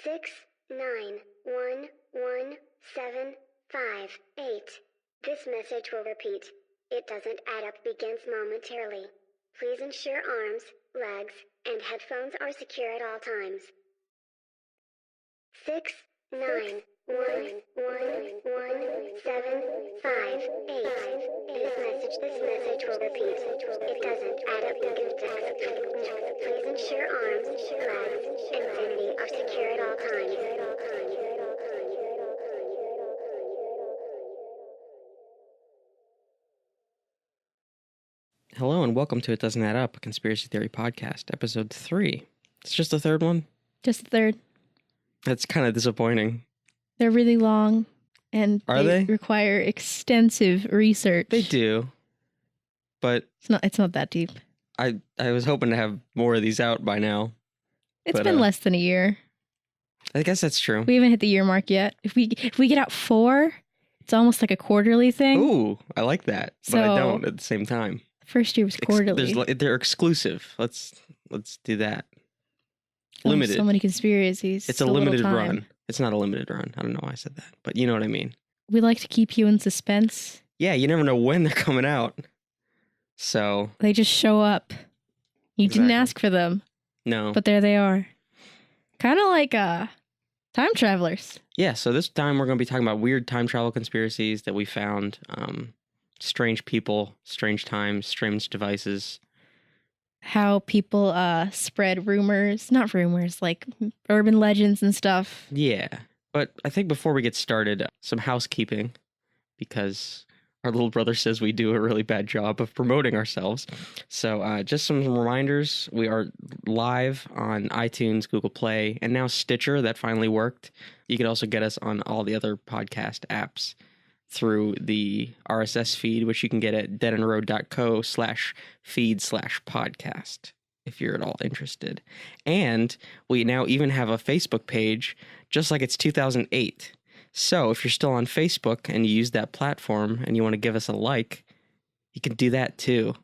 6911758. This message will repeat. It doesn't add up begins momentarily. Please ensure arms, legs, and headphones are secure at all times. 6911758. This message will repeat. It doesn't add up begins. Please ensure arms, legs, and vicinity are secure at all times. Hello and welcome to It Doesn't Add Up, a conspiracy theory podcast, episode 3. It's just the third one? Just the third. That's kind of disappointing. They're really long, and they require extensive research. They do, but it's not that deep. I was hoping to have more of these out by now. It's been less than a year. I guess that's true. We haven't hit the year mark yet. If we get out 4, it's almost like a quarterly thing. Ooh, I like that, but I don't at the same time. First year was quarterly. They're exclusive. Let's do that. Oh, Limited. So many conspiracies. It's a limited run. It's not a limited run. I don't know why I said that, but you know what I mean. We like to keep you in suspense. Yeah, you never know when they're coming out. So they just show up. You didn't ask for them. No. But there they are. Kind of like time travelers. Yeah, so this time we're going to be talking about weird time travel conspiracies that we found. Strange people, strange times, strange devices. How people spread rumors. Not rumors, like urban legends and stuff. Yeah, but I think before we get started, some housekeeping, because our little brother says we do a really bad job of promoting ourselves. So just some reminders. We are live on iTunes, Google Play, and now Stitcher. That finally worked. You can also get us on all the other podcast apps through the RSS feed, which you can get at deadandroad.co/feed/podcast if you're at all interested. And we now even have a Facebook page, just like it's 2008. So if you're still on Facebook and you use that platform and you want to give us a like, you can do that too.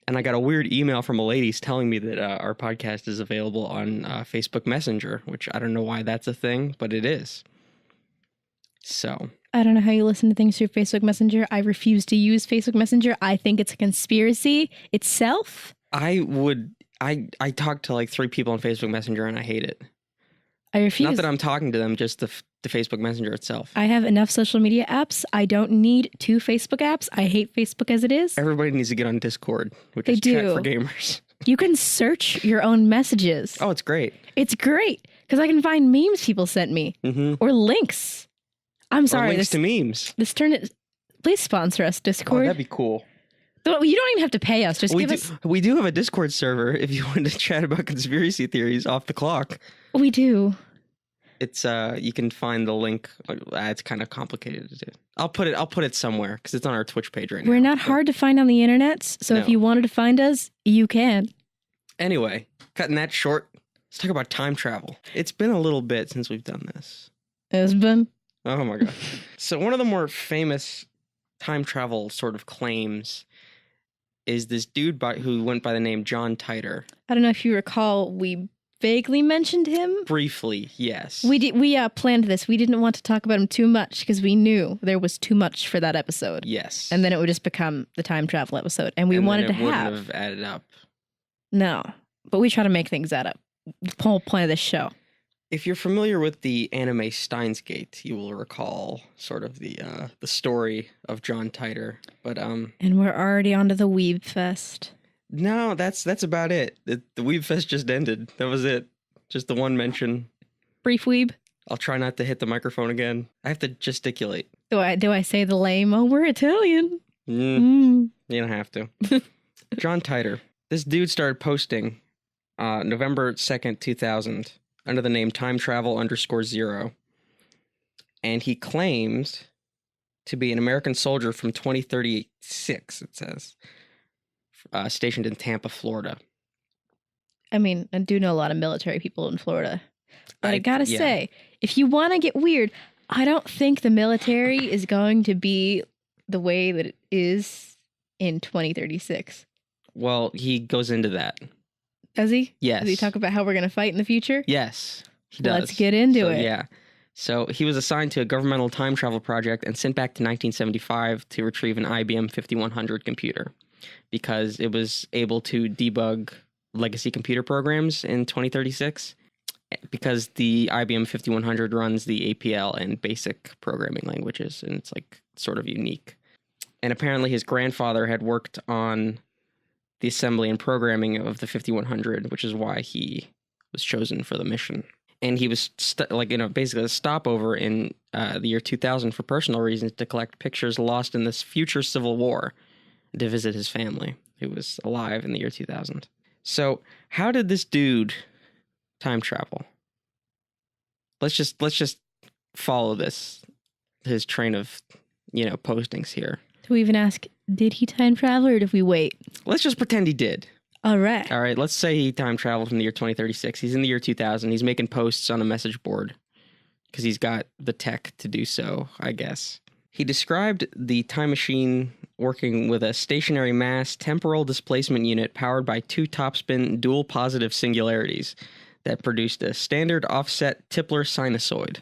And I got a weird email from a lady telling me that our podcast is available on Facebook Messenger, which I don't know why that's a thing, but it is. So I don't know how you listen to things through Facebook Messenger. I refuse to use Facebook Messenger. I think it's a conspiracy itself. I talked to like 3 people on Facebook Messenger and I hate it. I refuse. Not that I'm talking to them, just the Facebook Messenger itself. I have enough social media apps. I don't need 2 Facebook apps. I hate Facebook as it is. Everybody needs to get on Discord, which is chat for gamers. You can search your own messages. Oh, it's great. It's great because I can find memes people sent me or links. I'm sorry. Or links to memes. Please sponsor us, Discord. Oh, that'd be cool. You don't even have to pay us. Just give us. We do have a Discord server if you want to chat about conspiracy theories off the clock. We do. It's you can find the link. It's kind of complicated to do. I'll put it somewhere because it's on our Twitch page right now. We're not hard to find on the internet, so if you wanted to find us, you can. Anyway, cutting that short, let's talk about time travel. It's been a little bit since we've done this. It's been. Oh my god. So one of the more famous time travel sort of claims is this dude who went by the name John Titor. I don't know if you recall, we vaguely mentioned him. Briefly, yes. We planned this. We didn't want to talk about him too much because we knew there was too much for that episode. Yes. And then it would just become the time travel episode. And we wanted to have added up. No, but we try to make things add up. The whole point of this show. If you're familiar with the anime Steins Gate, you will recall sort of the story of John Titor. But and we're already onto the Weeb Fest. No, that's about it. The Weeb Fest just ended. That was it. Just the one mention. Brief Weeb. I'll try not to hit the microphone again. I have to gesticulate. Do I say the lame? Oh, we're Italian. You don't have to. John Titor. This dude started posting November 2nd, 2000. Under the name timetravel_0. And he claims to be an American soldier from 2036, it says, stationed in Tampa, Florida. I mean, I do know a lot of military people in Florida. But I gotta say, if you want to get weird, I don't think the military is going to be the way that it is in 2036. Well, he goes into that. Does he? Yes. Does he talk about how we're going to fight in the future? Yes. He does. Let's get into it. Yeah. So he was assigned to a governmental time travel project and sent back to 1975 to retrieve an IBM 5100 computer because it was able to debug legacy computer programs in 2036 because the IBM 5100 runs the APL and basic programming languages, and it's like sort of unique. And apparently his grandfather had worked on the assembly and programming of the 5100, which is why he was chosen for the mission. And he was basically a stopover in the year 2000 for personal reasons to collect pictures lost in this future civil war to visit his family, who was alive in the year 2000. So how did this dude time travel? Let's just follow his train of, postings here. Do we even ask, did he time travel or did we wait? Let's just pretend he did. All right. All right, let's say he time traveled from the year 2036. He's in the year 2000. He's making posts on a message board because he's got the tech to do so, I guess. He described the time machine working with a stationary mass temporal displacement unit powered by two topspin dual positive singularities that produced a standard offset Tipler sinusoid.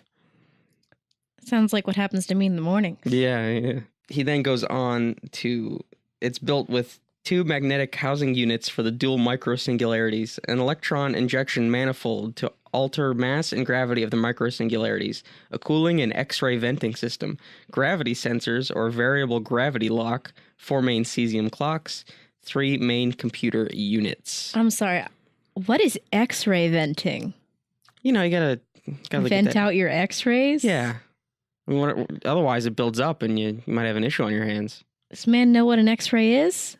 Sounds like what happens to me in the morning. Yeah. He then goes on to, it's built with two magnetic housing units for the dual microsingularities, an electron injection manifold to alter mass and gravity of the microsingularities, a cooling and X-ray venting system, gravity sensors or variable gravity lock, 4 main cesium clocks, 3 main computer units. I'm sorry. What is X-ray venting? You gotta vent out your X-rays? Yeah. I mean, otherwise it builds up and you might have an issue on your hands. Does man know what an X-ray is?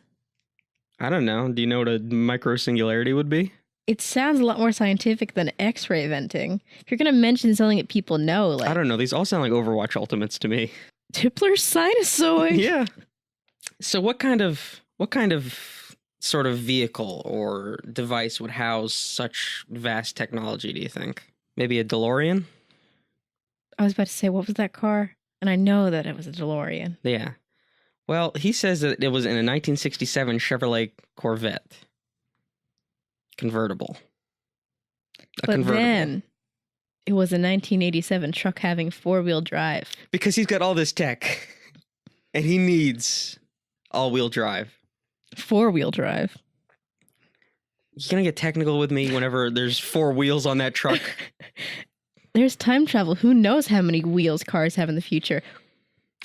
I don't know. Do you know what a microsingularity would be? It sounds a lot more scientific than X-ray venting. If you're going to mention something that people know, I don't know. These all sound like Overwatch ultimates to me. Tipler sinusoid. Yeah. So what kind of sort of vehicle or device would house such vast technology, do you think? Maybe a DeLorean? I was about to say, what was that car? And I know that it was a DeLorean. Yeah. Well, he says that it was in a 1967 Chevrolet Corvette. Convertible. Then it was a 1987 truck having 4-wheel drive. Because he's got all this tech. And he needs all-wheel drive. 4-wheel drive. You gonna get technical with me whenever there's 4 wheels on that truck? There's time travel. Who knows how many wheels cars have in the future?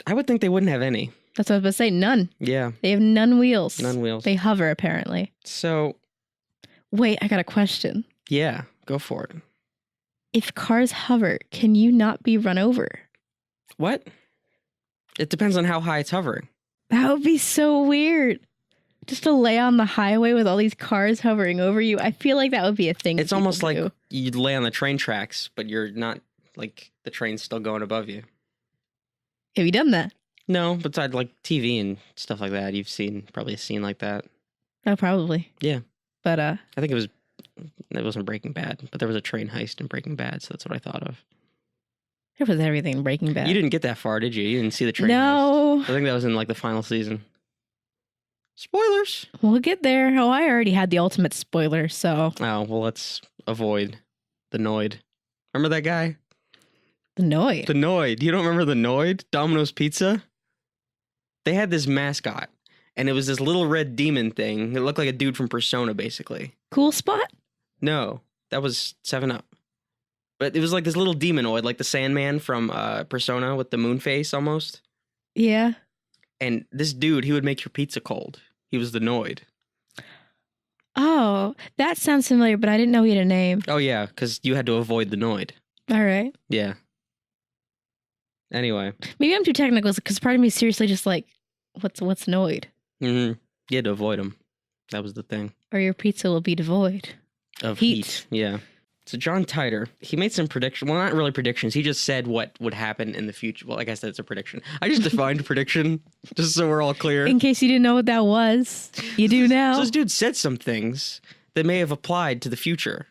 I would think they wouldn't have any. That's what I was about to say. None. Yeah. They have none wheels. None wheels. They hover, apparently. So. Wait, I got a question. Yeah, go for it. If cars hover, can you not be run over? What? It depends on how high it's hovering. That would be so weird. Just to lay on the highway with all these cars hovering over you. I feel like that would be a thing. It's almost like you'd lay on the train tracks, but you're not, like, the train's still going above you. Have you done that? No, besides, like, TV and stuff like that. You've seen probably a scene like that. Oh, probably. Yeah. But, I think it wasn't Breaking Bad, but there was a train heist in Breaking Bad, so that's what I thought of. It was everything in Breaking Bad. You didn't get that far, did you? You didn't see the train heist. I think that was in, like, the final season. Spoilers! We'll get there. Oh, I already had the ultimate spoiler, so... Oh, well, let's avoid the Noid. Remember that guy? The Noid? The Noid. You don't remember the Noid? Domino's Pizza? They had this mascot, and it was this little red demon thing. It looked like a dude from Persona, basically. Cool Spot? No, that was 7-Up. But it was like this little demonoid, like the Sandman from Persona with the moon face, almost. Yeah. And this dude, he would make your pizza cold. He was the Noid. Oh, that sounds familiar, but I didn't know he had a name. Oh, yeah, because you had to avoid the Noid. All right. Yeah. Anyway. Maybe I'm too technical, because part of me is seriously just like, what's Noid? Mm-hmm. You had to avoid him. That was the thing. Or your pizza will be devoid of heat. Yeah. So John Titor, he made some predictions. Well, not really predictions. He just said what would happen in the future. Well, I guess that's a prediction. I just defined prediction, just so we're all clear. In case you didn't know what that was, you do now. So this dude said some things that may have applied to the future.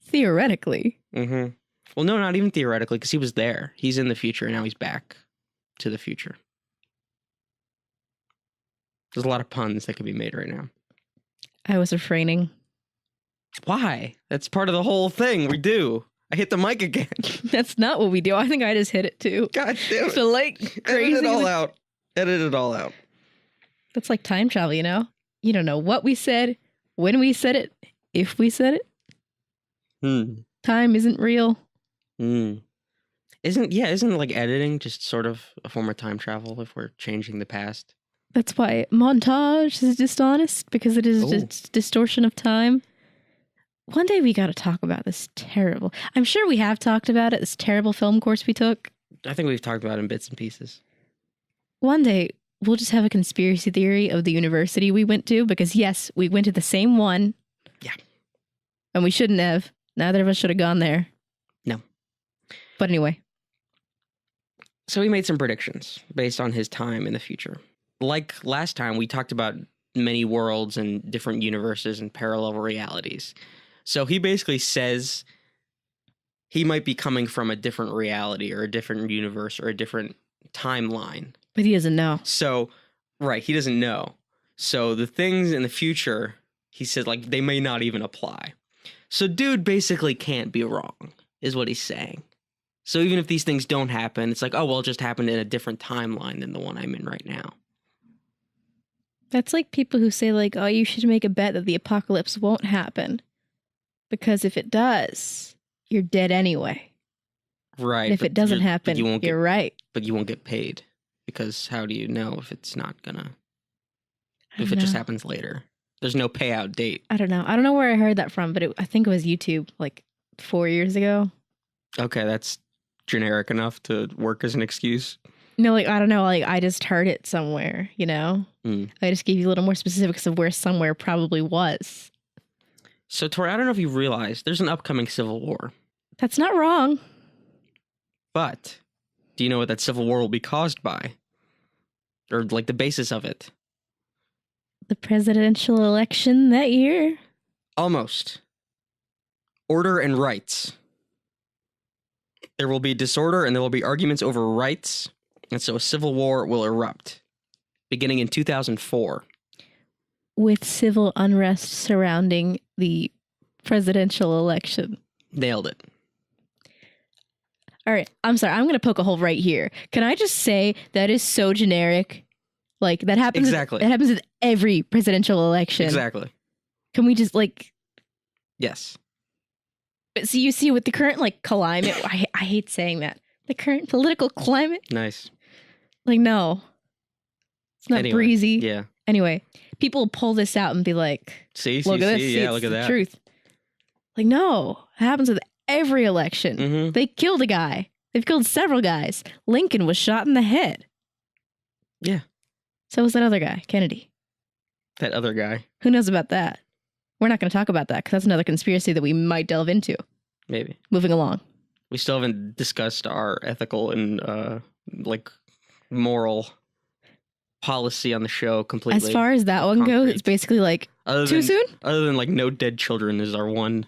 Theoretically. Mm-hmm. Well, no, not even theoretically, because he was there. He's in the future, and now he's back to the future. There's a lot of puns that could be made right now. I was refraining. Why? That's part of the whole thing we do. I hit the mic again. That's not what we do. I think I just hit it too. God damn it. So like crazy. Edit it all out. Edit it all out. That's like time travel, you know? You don't know what we said, when we said it, if we said it. Time isn't real. Isn't like editing just sort of a form of time travel if we're changing the past? That's why montage is dishonest, because it is just distortion of time. One day we got to talk about this terrible. I'm sure we have talked about it, this terrible film course we took. I think we've talked about it in bits and pieces. One day we'll just have a conspiracy theory of the university we went to, because yes, we went to the same one. Yeah. And we shouldn't have. Neither of us should have gone there. No. But anyway. So he made some predictions based on his time in the future. Like last time, we talked about many worlds and different universes and parallel realities. So he basically says he might be coming from a different reality or a different universe or a different timeline. But he doesn't know. So, right, he doesn't know. So the things in the future, he said, like, they may not even apply. So dude basically can't be wrong, is what he's saying. So even if these things don't happen, it's like, oh, well, it just happened in a different timeline than the one I'm in right now. That's like people who say, like, oh, you should make a bet that the apocalypse won't happen. Because if it does, you're dead anyway. Right. And if it doesn't happen, you're right. But you won't get paid. Because how do you know if it's not gonna... If it just happens later? There's no payout date. I don't know. I don't know where I heard that from, but I think it was YouTube, like 4 years ago. Okay, that's generic enough to work as an excuse. No, like, I don't know. Like, I just heard it somewhere, you know? I just gave you a little more specifics of where somewhere probably was. So, Tori, I don't know if you realize there's an upcoming civil war. That's not wrong. But do you know what that civil war will be caused by? Or, like, the basis of it? The presidential election that year? Almost. Order and rights. There will be disorder and there will be arguments over rights. And so a civil war will erupt, beginning in 2004. With civil unrest surrounding the presidential election. Nailed it. All right. I'm sorry. I'm going to poke a hole right here. Can I just say that is so generic? Like, that happens. Exactly. It happens with every presidential election. Exactly. Can we just, like... Yes. But so you see with the current, like, climate... I hate saying that. The current political climate. Nice. Like, no. It's not breezy. Yeah. Anyway, people pull this out and be like, look at this. Yeah, look at that. Truth. Like, no. It happens with every election. Mm-hmm. They killed a guy. They've killed several guys. Lincoln was shot in the head. Yeah. So was that other guy, Kennedy. That other guy. Who knows about that? We're not going to talk about that because that's another conspiracy that we might delve into. Maybe. Moving along. We still haven't discussed our ethical and, like, moral policy on the show completely. As far as that one goes, it's basically like, too soon? Other than, like, no dead children is our one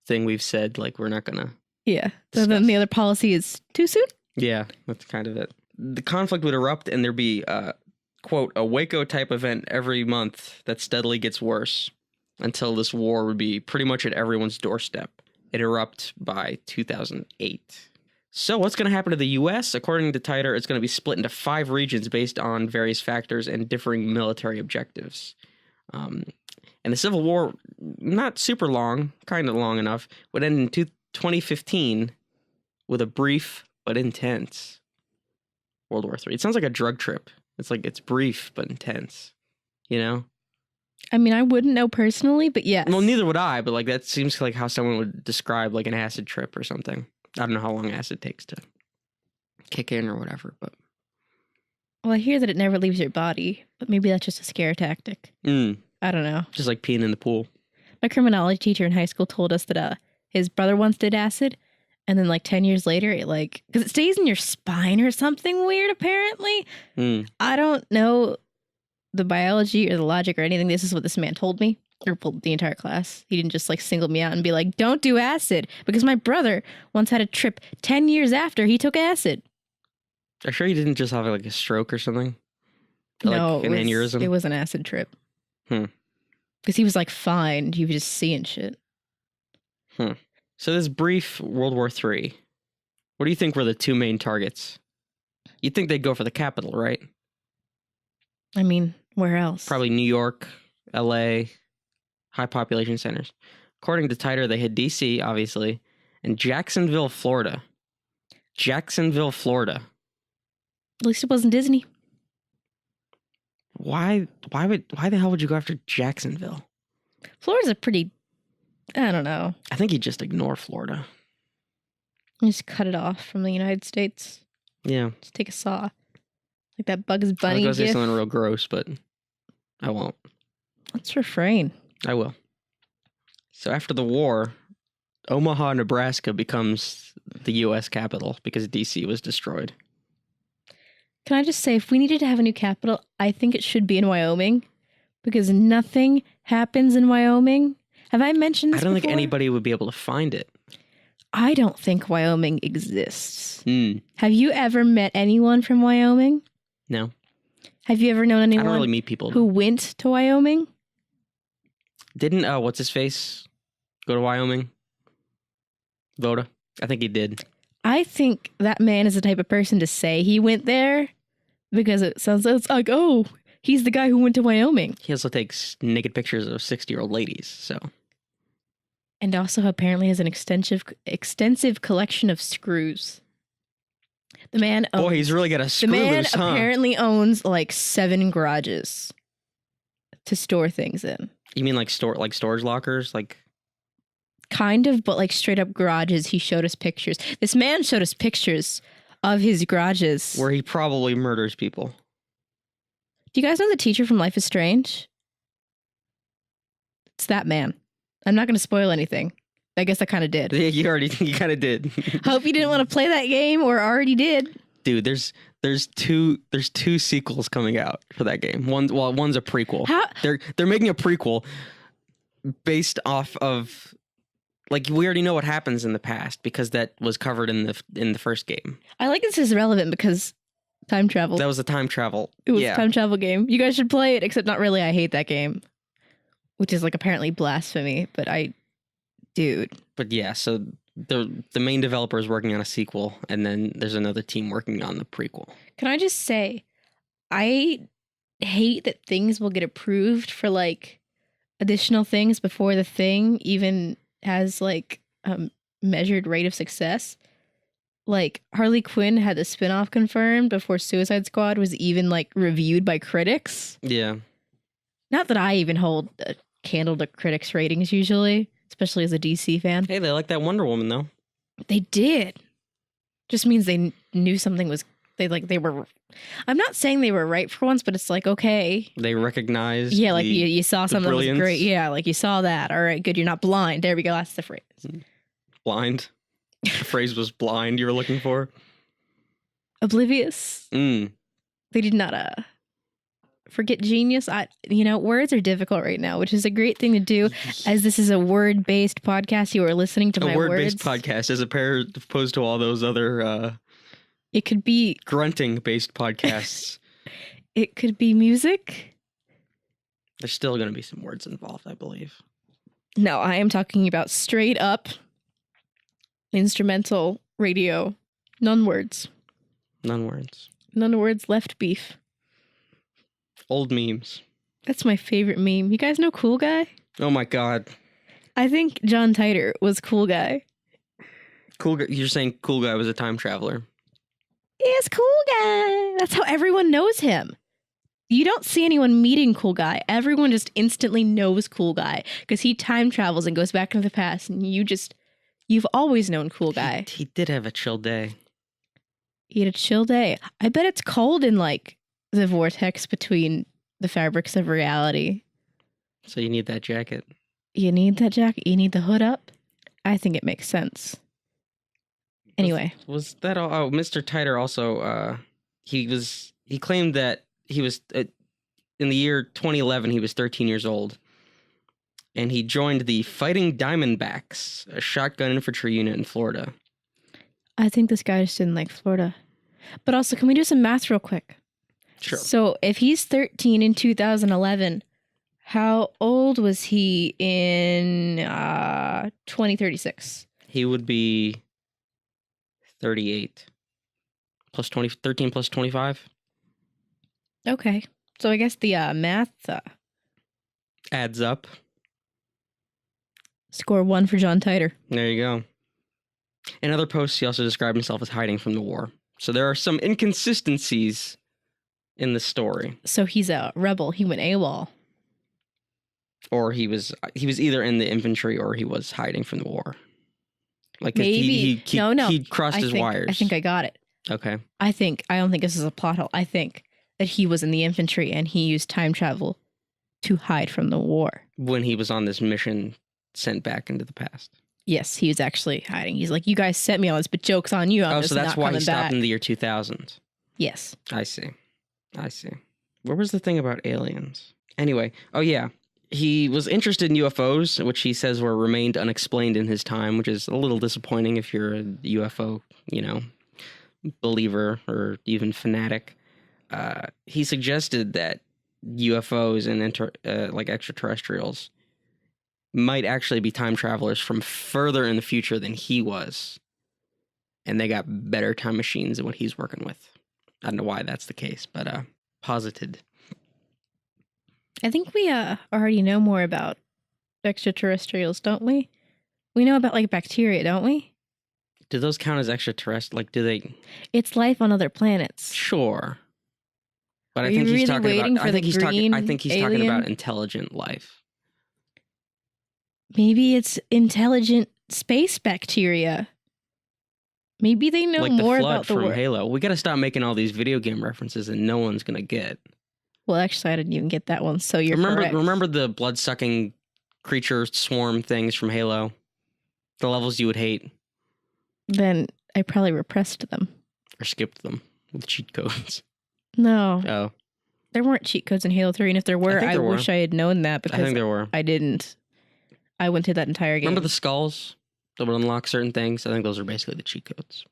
thing we've said, like, we're not going to. Yeah. So then the other policy is too soon? Yeah, that's kind of it. The conflict would erupt and there'd be, quote, a Waco-type event every month that steadily gets worse until this war would be pretty much at everyone's doorstep. It erupt by 2008. So what's going to happen to the U.S.? According to Titer, it's going to be split into 5 regions based on various factors and differing military objectives. And the Civil War, not super long, kind of long enough, would end in 2015 with a brief but intense World War III. It sounds like a drug trip. It's like, it's brief but intense, you know? I mean, I wouldn't know personally, but yes. Well, neither would I, but like that seems like how someone would describe like an acid trip or something. I don't know how long acid takes to kick in or whatever, but... Well, I hear that it never leaves your body, but maybe that's just a scare tactic. I don't know. Just like peeing in the pool. My criminology teacher in high school told us that his brother once did acid, and then like 10 years later, it like... Because it stays in your spine or something weird, apparently. I don't know the biology or the logic or anything. This is what this man told me. Or the entire class. He didn't just like single me out and be like, don't do acid. Because my brother once had a trip 10 years after he took acid. Are you sure he didn't just have like a stroke or something? No, like an aneurysm? It was an acid trip. Because he was like, fine. He was just seeing shit. So this brief World War III, what do you think were the two main targets? You'd think they'd go for the capital, right? I mean, where else? Probably New York, LA, high population centers. According to Titer, they hit DC, obviously, and Jacksonville, Florida. Jacksonville, Florida. At least it wasn't Disney. Why the hell would you go after Jacksonville? Florida's a pretty, I don't know. I think he'd just ignore Florida. Just cut it off from the United States. Yeah. Just take a saw. Like that Bugs I Bunny was going to say gif. something real gross, but I won't. Let's refrain. I will. So after the war, Omaha, Nebraska becomes the U.S. capital because D.C. was destroyed. Can I just say, if we needed to have a new capital, I think it should be in Wyoming. Because nothing happens in Wyoming. Have I mentioned this I don't before? think anybody would be able to find it. I don't think Wyoming exists. Have you ever met anyone from Wyoming? No. Have you ever known I anyone don't really meet people. who went to Wyoming? Didn't, what's his face, go to Wyoming? Voda? I think he did. I think that man is the type of person to say he went there because it's like, oh, he's the guy who went to Wyoming. He also takes naked pictures of 60-year-old ladies, so. And also apparently has an extensive collection of screws. The man owns, Boy, he's really got a screw the man loose, huh? apparently owns like 7 garages to store things in. You mean like storage lockers? Like Kind of, but like straight up garages. He showed us pictures. This man showed us pictures of his garages. where he probably murders people. Do you guys know the teacher from Life is Strange? It's that man. I'm not going to spoil anything. I guess I kind of did. Yeah, you kind of did. Hope you didn't want to play that game or already did. Dude, there's two sequels coming out for that game. One's a prequel. How? They're making a prequel based off of, like, we already know what happens in the past because that was covered in the first game. I like this is relevant because time travel. That was a time travel. It was yeah. a time travel game. You guys should play it, except not really. I hate that game, which is like apparently blasphemy. But dude. But yeah, so the main developer is working on a sequel, and then there's another team working on the prequel. Can I just say, I hate that things will get approved for like additional things before the thing even has like measured rate of success. Like Harley Quinn had the spinoff confirmed before Suicide Squad was even like reviewed by critics. Yeah. Not that I even hold a candle to critics' ratings usually, especially as a DC fan. Hey, they like that Wonder Woman though. They did. Just means they knew something was they were. I'm not saying they were right for once, but it's like, okay. They recognize. Yeah, like you saw something that was brilliance. great. Yeah, like you saw that. All right, good. You're not blind. There we go. That's the phrase. Blind. The phrase was blind you were looking for. Oblivious. Mm. They did not forget genius. Words are difficult right now, which is a great thing to do, as this is a word-based podcast. You are listening to my words. A word-based podcast as opposed to all those other it could be grunting-based podcasts. It could be music. There's still going to be some words involved, I believe. No, I am talking about straight up instrumental radio. None words. None words. None words, left beef. Old memes. That's my favorite meme. You guys know Cool Guy? Oh my god. I think John Titer was Cool Guy. Cool Guy. You're saying Cool Guy was a time traveler. Yes, Cool Guy. That's how everyone knows him. You don't see anyone meeting Cool Guy. Everyone just instantly knows Cool Guy because he time travels and goes back into the past, and you've always known Cool Guy. He did have a chill day. He had a chill day. I bet it's cold in like the vortex between the fabrics of reality. So you need that jacket. You need that jacket. You need the hood up. I think it makes sense. Anyway. Was that all? Oh, Mr. Titer also, he claimed that he was, in the year 2011, he was 13 years old. And he joined the Fighting Diamondbacks, a shotgun infantry unit in Florida. I think this guy just didn't like Florida. But also, can we do some math real quick? Sure. So if he's 13 in 2011, How old was he in 2036? He would be 38 plus 20, 13 plus 25. Okay. So I guess the math Adds up. score 1 for John Titor. There you go. In other posts, he also described himself as hiding from the war. So there are some inconsistencies in the story. So he's a rebel. He went AWOL. Or he was either in the infantry or he was hiding from the war. Like Maybe he crossed his wires. I think I got it. Okay. I don't think this is a plot hole. I think that he was in the infantry and he used time travel to hide from the war. When he was on this mission sent back into the past. Yes, he was actually hiding. He's like, you guys sent me on this, but joke's on you. I'm just so that's not why he coming stopped back. in the year 2000. Yes. I see. Where was the thing about aliens? Anyway, oh yeah. He was interested in UFOs, which he says remained unexplained in his time, which is a little disappointing if you're a UFO, believer or even fanatic. He suggested that UFOs and like extraterrestrials might actually be time travelers from further in the future than he was. And they got better time machines than what he's working with. I don't know why that's the case, but posited. I think we already know more about extraterrestrials, don't we? We know about like bacteria, don't we? Do those count as extraterrestrial? Like, do they? It's life on other planets. Sure. But Are I think you he's really talking waiting about. for I think the he's talking. I green think he's talking alien? about intelligent life. Maybe it's intelligent space bacteria. Maybe they know like more the flood about the from world. Halo. We got to stop making all these video game references that no one's gonna get. Well, actually, I didn't even get that one. So you're correct. Remember the blood-sucking creature swarm things from Halo? The levels you would hate. Then I probably repressed them. Or skipped them with cheat codes. No. Oh. There weren't cheat codes in Halo 3, and if there were, I wish I had known that because I think there were. I didn't. I went through that entire game. Remember the skulls that would unlock certain things? I think those are basically the cheat codes.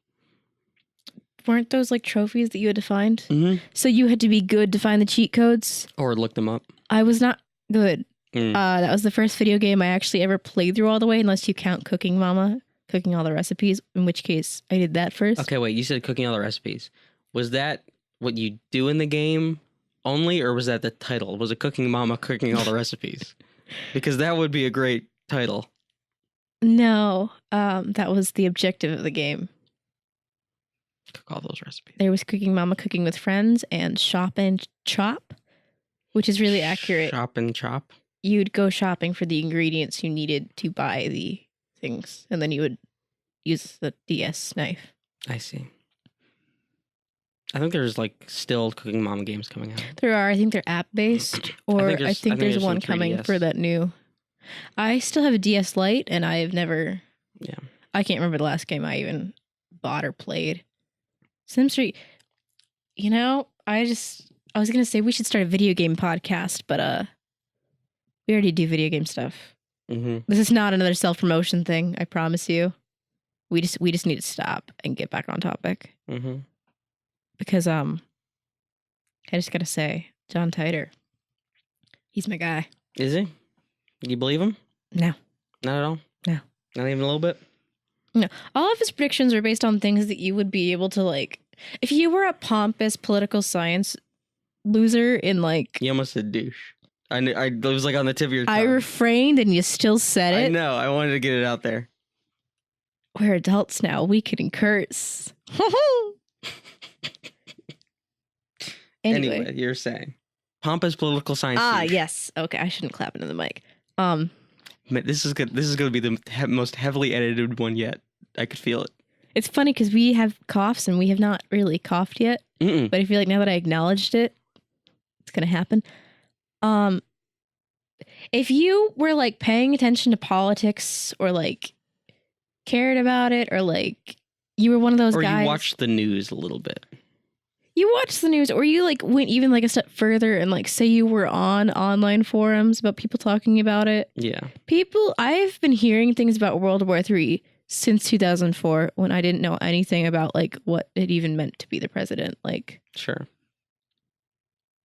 Weren't those like trophies that you had to find? Mm-hmm. So you had to be good to find the cheat codes? Or look them up. I was not good. Mm. That was the first video game I actually ever played through all the way, unless you count Cooking Mama, cooking all the recipes, in which case I did that first. Okay, wait, you said cooking all the recipes. Was that what you do in the game only, or was that the title? Was it Cooking Mama, cooking all the recipes? Because that would be a great title. No, that was the objective of the game. Cook all those recipes. There was Cooking Mama, cooking with friends, and Shop and Chop, which is really accurate. Shop and chop? You'd go shopping for the ingredients you needed to buy the things, and then you would use the DS knife. I see. I think there's like still Cooking Mama games coming out. There are. I think they're app-based, or I think there's one coming 3DS. for that new. I still have a DS Lite, and I've never... Yeah. I can't remember the last game I even bought or played. Sims 3... I was going to say we should start a video game podcast, but we already do video game stuff. Mm-hmm. This is not another self-promotion thing, I promise you. We just need to stop and get back on topic. Mm-hmm. Because I just gotta say, John Titor, he's my guy. Is he? Do you believe him? No. Not at all? No. Not even a little bit? No. All of his predictions are based on things that you would be able to, like... If you were a pompous political science loser in, like... You almost said douche. It was like on the tip of your tongue. I refrained and you still said it. I know. I wanted to get it out there. We're adults now. We can curse. Anyway, you're saying pompous political science. Yes. Okay, I shouldn't clap into the mic. Man, this is good. This is going to be the most heavily edited one yet. I could feel it. It's funny because we have coughs and we have not really coughed yet. Mm-mm. But I feel like now that I acknowledged it, it's gonna happen. If you were like paying attention to politics or like cared about it or like you were one of those guys, or you watched the news a little bit. You watched the news, or you like went even like a step further and like say you were on online forums about people talking about it. Yeah. I've been hearing things about World War III since 2004 when I didn't know anything about like what it even meant to be the president. Like, Sure.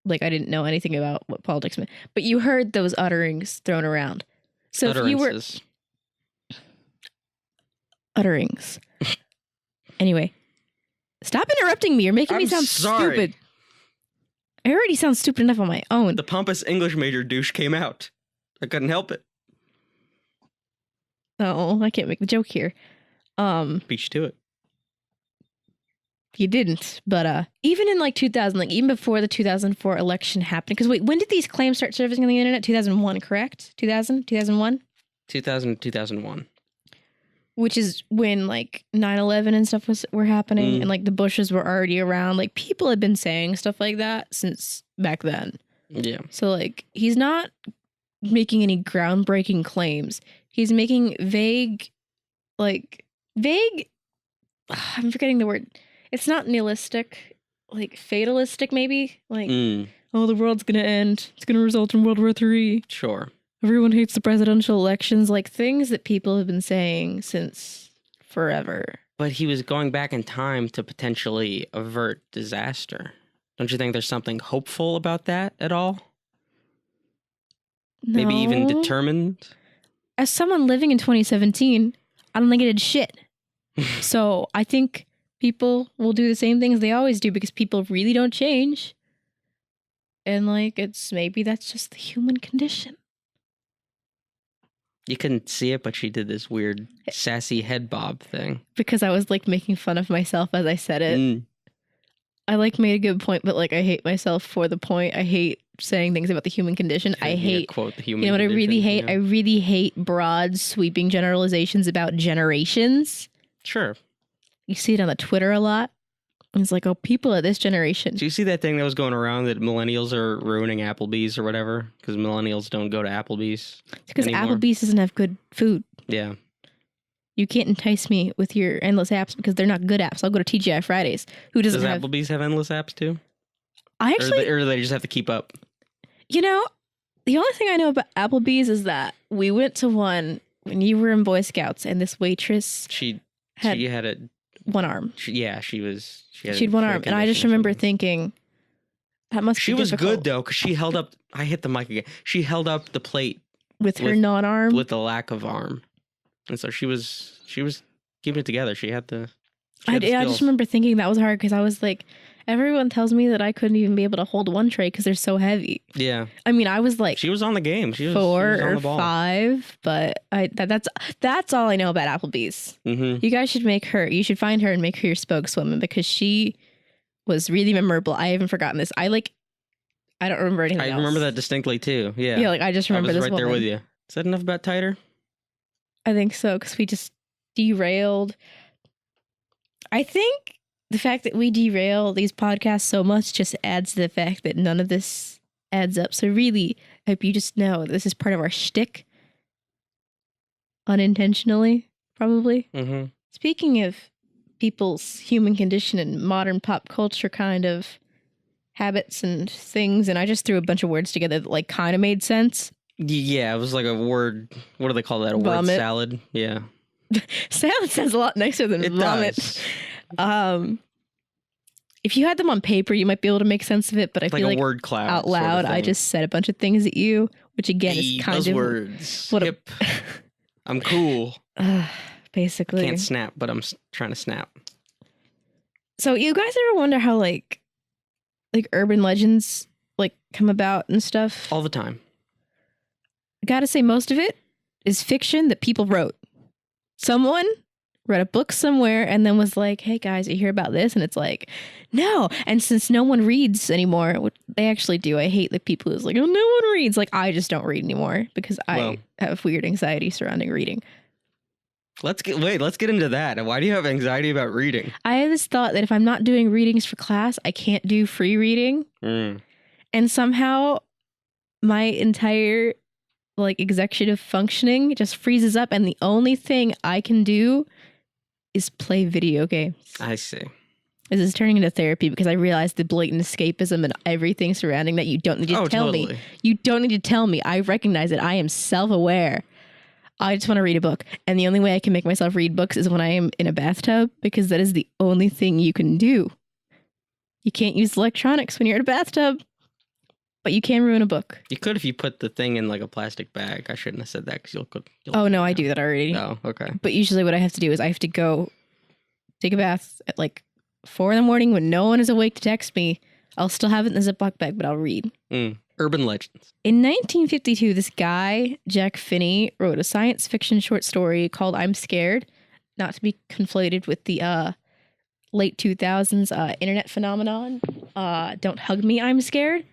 like I didn't know anything about what politics meant. But you heard those utterings thrown around. So if you were utterings. Anyway, stop interrupting me. You're making me sound stupid. I already sound stupid enough on my own. The pompous English major douche came out. I couldn't help it. Oh, I can't make the joke here. Beat you to it. You didn't, but even in like 2000, like even before the 2004 election happened, because wait, when did these claims start surfacing on the internet? 2001, correct? 2001? 2001. Which is when like 9/11 and stuff were happening, and like the Bushes were already around. Like people had been saying stuff like that since back then. Yeah. So like he's not making any groundbreaking claims. He's making vague. I'm forgetting the word. It's not nihilistic, like fatalistic, maybe. Like, oh, the world's gonna end. It's gonna result in World War III. Sure. Everyone hates the presidential elections, like things that people have been saying since forever. But he was going back in time to potentially avert disaster. Don't you think there's something hopeful about that at all? No. Maybe even determined? As someone living in 2017, I don't think it did shit. So I think people will do the same things they always do because people really don't change. And like, maybe that's just the human condition. You couldn't see it, but she did this weird sassy head bob thing. Because I was like making fun of myself as I said it. I like made a good point, but like I hate myself for the point. I hate saying things about the human condition. I hate quote the human. You know what condition, I really hate? Yeah. I really hate broad, sweeping generalizations about generations. Sure. You see it on the Twitter a lot. It's like, oh, people of this generation. Do you see that thing that was going around that millennials are ruining Applebee's or whatever? Because millennials don't go to Applebee's. Because Applebee's doesn't have good food. Yeah. You can't entice me with your endless apps because they're not good apps. I'll go to TGI Fridays. Who doesn't have... Does Applebee's have endless apps too? I actually... Or they just have to keep up? You know, the only thing I know about Applebee's is that we went to one when you were in Boy Scouts and this waitress... She had a... one arm. She had one arm. And I just remember thinking, that must be difficult. She was good though, because she held up... I hit the mic again. She held up the plate. With her non-arm? With the lack of arm. And so she was keeping it together. She had the... I just remember thinking that was hard because I was like, everyone tells me that I couldn't even be able to hold one tray because they're so heavy. Yeah. I mean, I was like... She was on the game. She was 4 on or the ball. 5, but that's all I know about Applebee's. Mm-hmm. You guys you should find her and make her your spokeswoman because she was really memorable. I haven't forgotten this. I don't remember anything else. I remember that distinctly too. Yeah. Yeah, like I just remember this right there woman. with you. Is that enough about Titer? I think so, because we just derailed. I think the fact that we derail these podcasts so much just adds to the fact that none of this adds up. So really, I hope you just know this is part of our shtick. Unintentionally, probably. Mm-hmm. Speaking of people's human condition and modern pop culture kind of habits and things, and I just threw a bunch of words together that like kind of made sense. Yeah, it was like a word. What do they call that? A Vomit. word salad? Yeah. Salad sounds a lot nicer than It vomit. does. If you had them on paper, you might be able to make sense of it, but I feel like a word cloud out loud, sort of I just said a bunch of things at you, which again is kind of words. What Hip. I'm cool. Basically. Can't snap, but I'm trying to snap. So you guys ever wonder how like urban legends like come about and stuff? All the time. I gotta say, most of it is fiction that people wrote. Someone read a book somewhere and then was like, hey guys, you hear about this? And it's like, no. And since no one reads anymore, which they actually do, I hate the people who's like, oh, no one reads. Like, I just don't read anymore because I have weird anxiety surrounding reading. Let's get into that. Why do you have anxiety about reading? I have this thought that if I'm not doing readings for class, I can't do free reading. And somehow my entire like executive functioning just freezes up, and the only thing I can do is play video games. I see. This is turning into therapy because I realize the blatant escapism and everything surrounding that. You don't need to tell me. You don't need to tell me. I recognize it. I am self-aware. I just want to read a book. And the only way I can make myself read books is when I am in a bathtub, because that is the only thing you can do. You can't use electronics when you're in a bathtub. but you can ruin a book. You could if you put the thing in like a plastic bag. I shouldn't have said that because you'll. Oh, no, I do that already. Oh, okay. But usually what I have to do is I have to go take a bath at like 4 a.m. when no one is awake to text me. I'll still have it in the Ziploc bag, but I'll read. Urban legends. In 1952, this guy, Jack Finney, wrote a science fiction short story called I'm Scared, not to be conflated with the late 2000s internet phenomenon, Don't Hug Me, I'm Scared.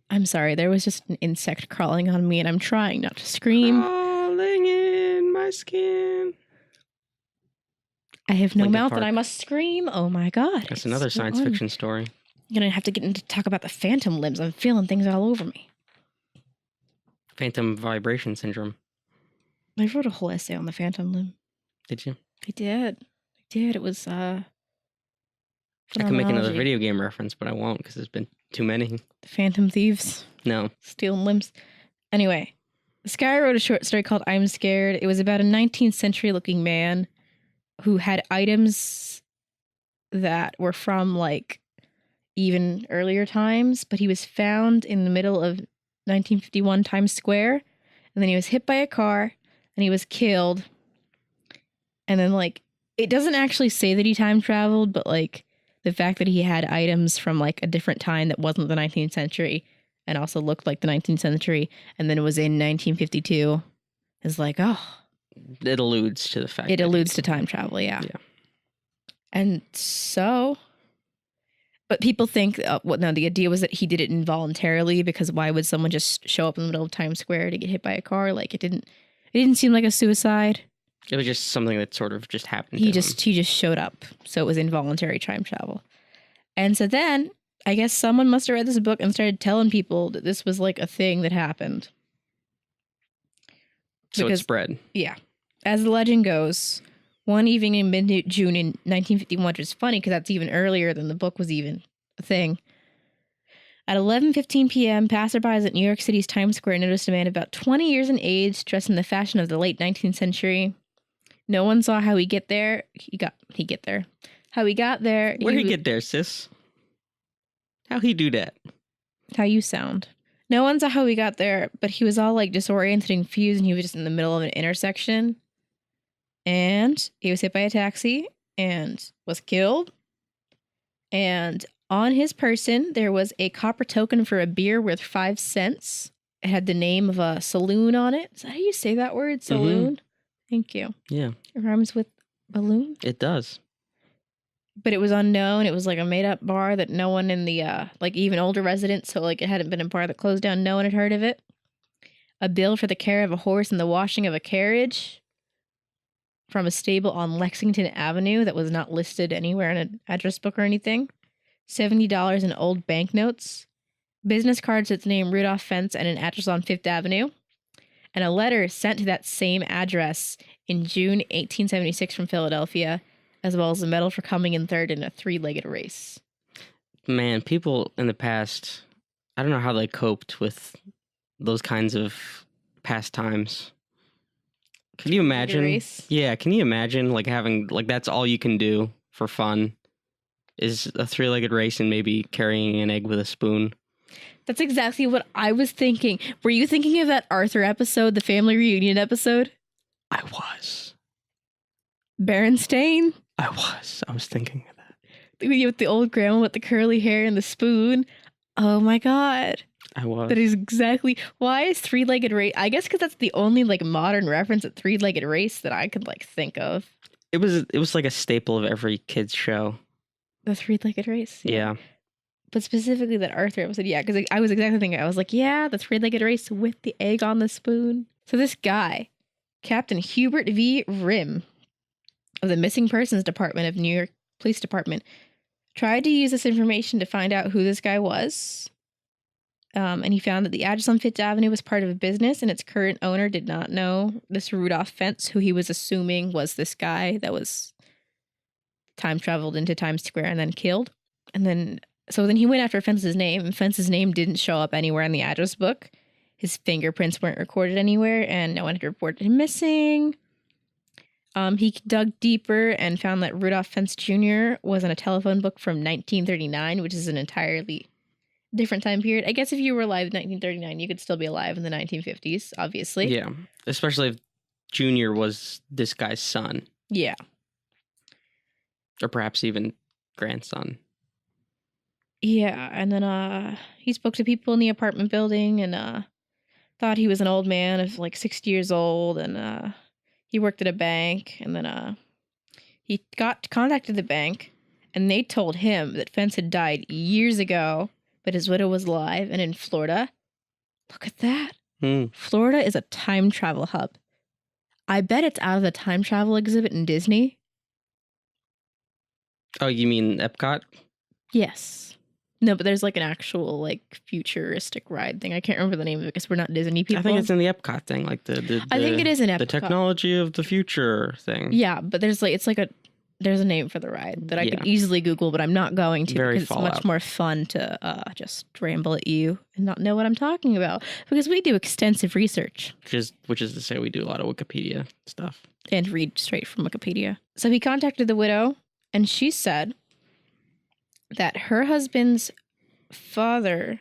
I'm sorry, there was just an insect crawling on me and I'm trying not to scream. Crawling in my skin. I have no Linkin mouth Park. and I must scream. Oh my God. That's another science fiction story. I'm going to have to get into talk about the phantom limbs. I'm feeling things all over me. Phantom vibration syndrome. I wrote a whole essay on the phantom limb. Did you? I did. It was, I could make another phenomenology. video game reference, but I won't because there's been too many. The phantom thieves. No. Stealing limbs. Anyway, this guy wrote a short story called I'm Scared. It was about a 19th century looking man who had items that were from like even earlier times, but he was found in the middle of 1951 Times Square, and then he was hit by a car and he was killed. And then like it doesn't actually say that he time traveled, but like the fact that he had items from like a different time that wasn't the 19th century and also looked like the 19th century and then it was in 1952 is like, oh, It alludes to the fact. it alludes to time travel, yeah. And so, but people think, the idea was that he did it involuntarily because why would someone just show up in the middle of Times Square to get hit by a car? Like it didn't seem like a suicide. It was just something that sort of just happened. He just showed up, so it was involuntary time travel. And so then I guess someone must have read this book and started telling people that this was like a thing that happened. So it spread. Yeah. As the legend goes, one evening in mid-June in 1951, which is funny because that's even earlier than the book was even a thing. At 11:15 p.m., passerbys at New York City's Times Square noticed a man about 20 years in age, dressed in the fashion of the late 19th century. No one saw how he get there. How he got there. Where'd he get there, sis? How he do that? How you sound. No one saw how he got there, but he was all like disoriented and confused, and he was just in the middle of an intersection. And he was hit by a taxi and was killed. And on his person, there was a copper token for a beer worth 5 cents. It had the name of a saloon on it. Is that how you say that word? Saloon? Mm-hmm. Thank you. Yeah. It rhymes with balloon. It does. But it was unknown. It was like a made-up bar that no one in the, like even older residents, so like it hadn't been a bar that closed down. No one had heard of it. A bill for the care of a horse and the washing of a carriage from a stable on Lexington Avenue that was not listed anywhere in an address book or anything. $70 in old banknotes. Business cards with the name Rudolph Fence and an address on Fifth Avenue. And a letter sent to that same address in June 1876 from Philadelphia, as well as a medal for coming in third in a 3-legged race. Man, people in the past, I don't know how they coped with those kinds of pastimes. Can you imagine? Race? Yeah, can you imagine like having like that's all you can do for fun is a 3-legged race and maybe carrying an egg with a spoon? That's exactly what I was thinking. Were you thinking of that Arthur episode, the family reunion episode? I was. Berenstain? I was thinking of that. With the old grandma with the curly hair and the spoon. Oh my God. I was. That is exactly. Why is 3-legged race? I guess because that's the only like modern reference at 3-legged race that I could like think of. It was like a staple of every kid's show. The 3-legged race? Yeah. But specifically that Arthur episode, yeah, because I was exactly thinking, I was like, yeah, the 3-legged race with the egg on the spoon. So this guy, Captain Hubert V. Rim of the Missing Persons Department of New York Police Department, tried to use this information to find out who this guy was. And he found that the address on Fifth Avenue was part of a business, and its current owner did not know this Rudolph Fence, who he was assuming was this guy that was time traveled into Times Square and then killed. And then he went after Fence's name, and Fence's name didn't show up anywhere in the address book. His fingerprints weren't recorded anywhere, and no one had reported him missing. He dug deeper and found that Rudolph Fence Jr. was in a telephone book from 1939, which is an entirely different time period. I guess if you were alive in 1939, you could still be alive in the 1950s, obviously. Yeah, especially if Junior was this guy's son. Yeah. Or perhaps even grandson. Yeah, and then he spoke to people in the apartment building and thought he was an old man of like 60 years old, and he worked at a bank, and then he contacted the bank, and they told him that Fence had died years ago, but his widow was alive and in Florida. Look at that. Florida is a time travel hub. I bet it's out of the time travel exhibit in Disney. Oh, you mean Epcot? Yes. No, but there's like an actual like futuristic ride thing. I can't remember the name of it because we're not Disney people. I think it's in the Epcot thing, like the I think it is in Epcot. The technology of the future thing. Yeah, but there's a name for the ride that I could easily Google, but I'm not going to because it's much more fun to just ramble at you and not know what I'm talking about because we do extensive research. Which is to say we do a lot of Wikipedia stuff. And read straight from Wikipedia. So he contacted the widow, and she said that her husband's father...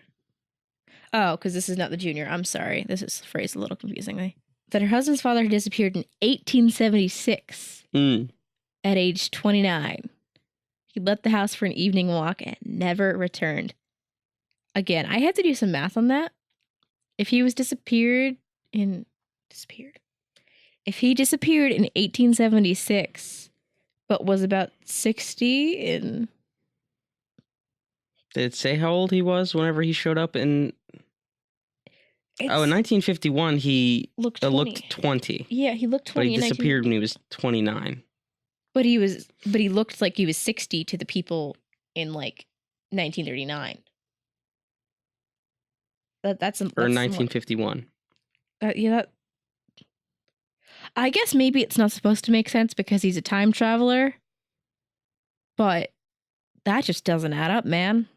Oh, because this is not the Junior. I'm sorry. This is phrased a little confusingly. That her husband's father had disappeared in 1876 at age 29. He left the house for an evening walk and never returned. Again, I had to do some math on that. If he disappeared in 1876, but was about 60 in... Did it say how old he was whenever he showed up in... in 1951, he looked 20. Yeah, he looked 20. But he disappeared when he was 29. But he looked like he was 60 to the people in like 1939. That's or 1951. I guess maybe it's not supposed to make sense because he's a time traveler. But that just doesn't add up, man.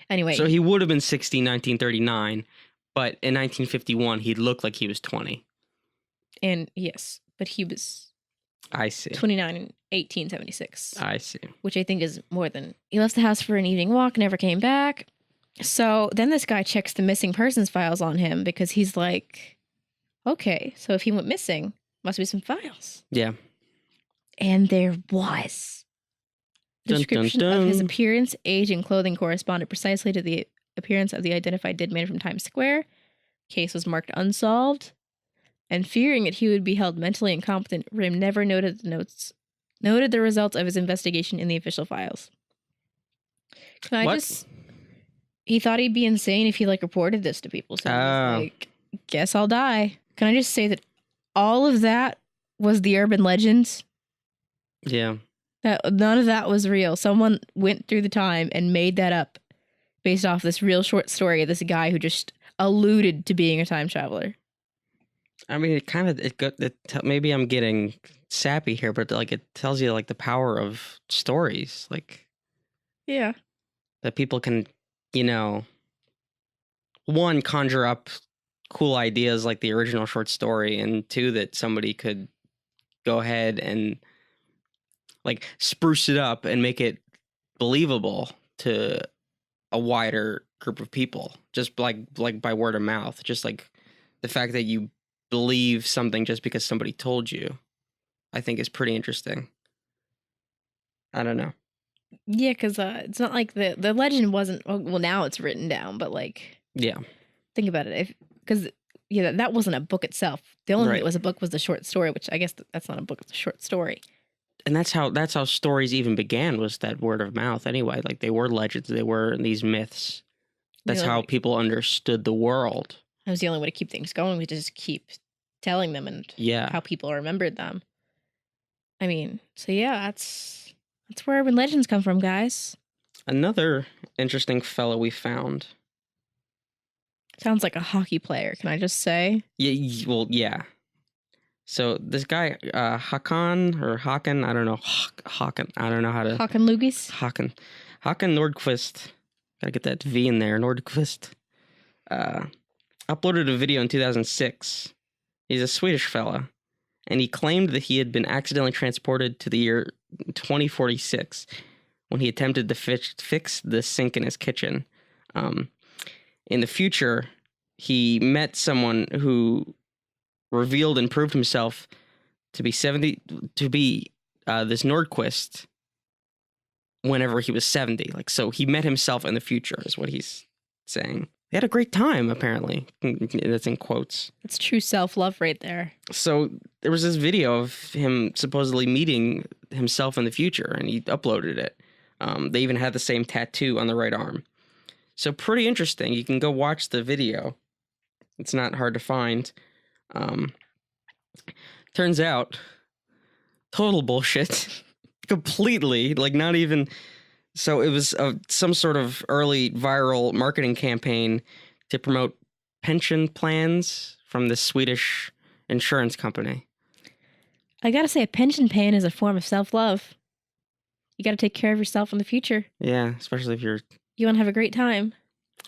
Anyway. So he would have been 60 in 1939, but in 1951, he looked like he was 20. And yes, but he was... I see. 29 in 1876. I see. Which I think is more than... He left the house for an evening walk, never came back. So then this guy checks the missing persons files on him because he's like, okay, so if he went missing, must be some files. Yeah. And there was. The description of his appearance, age, and clothing corresponded precisely to the appearance of the identified dead man from Times Square. Case was marked unsolved. And fearing that he would be held mentally incompetent, Rim never noted the results of his investigation in the official files. He thought he'd be insane if he reported this to people. So he's like, guess I'll die. Can I just say that all of that was the urban legends? Yeah. That none of that was real. Someone went through the time and made that up based off this real short story of this guy who just alluded to being a time traveler. I mean, maybe I'm getting sappy here, but it tells you the power of stories, yeah, that people can, one, conjure up cool ideas like the original short story, and two, that somebody could go ahead and spruce it up and make it believable to a wider group of people, just by word of mouth, just the fact that you believe something just because somebody told you, I think is pretty interesting. I don't know. Yeah, because it's not like the legend wasn't, well, now it's written down, but yeah, think about it. Because that wasn't a book itself. The only thing that was a book was the short story, which I guess that's not a book, it's a short story. And that's how stories even began, was that word of mouth anyway. They were legends, they were these myths. That's how people understood the world. That was the only way to keep things going. We just keep telling them and how people remembered them. I mean, so yeah, that's where urban legends come from, guys. Another interesting fellow we found. Sounds like a hockey player, can I just say? Yeah, well, yeah. So this guy, Håkan, I don't know. Håkan, I don't know how to... Håkan Lugis? Håkan Nordqvist. Gotta get that V in there, Nordqvist. Uploaded a video in 2006. He's a Swedish fella, and he claimed that he had been accidentally transported to the year 2046 when he attempted to fix the sink in his kitchen. In the future, he met someone who revealed and proved himself to be this Nordquist whenever he was 70. Like, so he met himself in the future is what he's saying. They had a great time, apparently. That's in quotes. It's true self-love right there. So there was this video of him supposedly meeting himself in the future, and he uploaded it. They even had the same tattoo on the right arm. So pretty interesting. You can go watch the video. It's not hard to find. Turns out, total bullshit. Completely. Like, not even... So it was some sort of early viral marketing campaign to promote pension plans from the Swedish insurance company. I gotta say, a pension plan is a form of self-love. You gotta take care of yourself in the future. Yeah, especially if you're... You want to have a great time.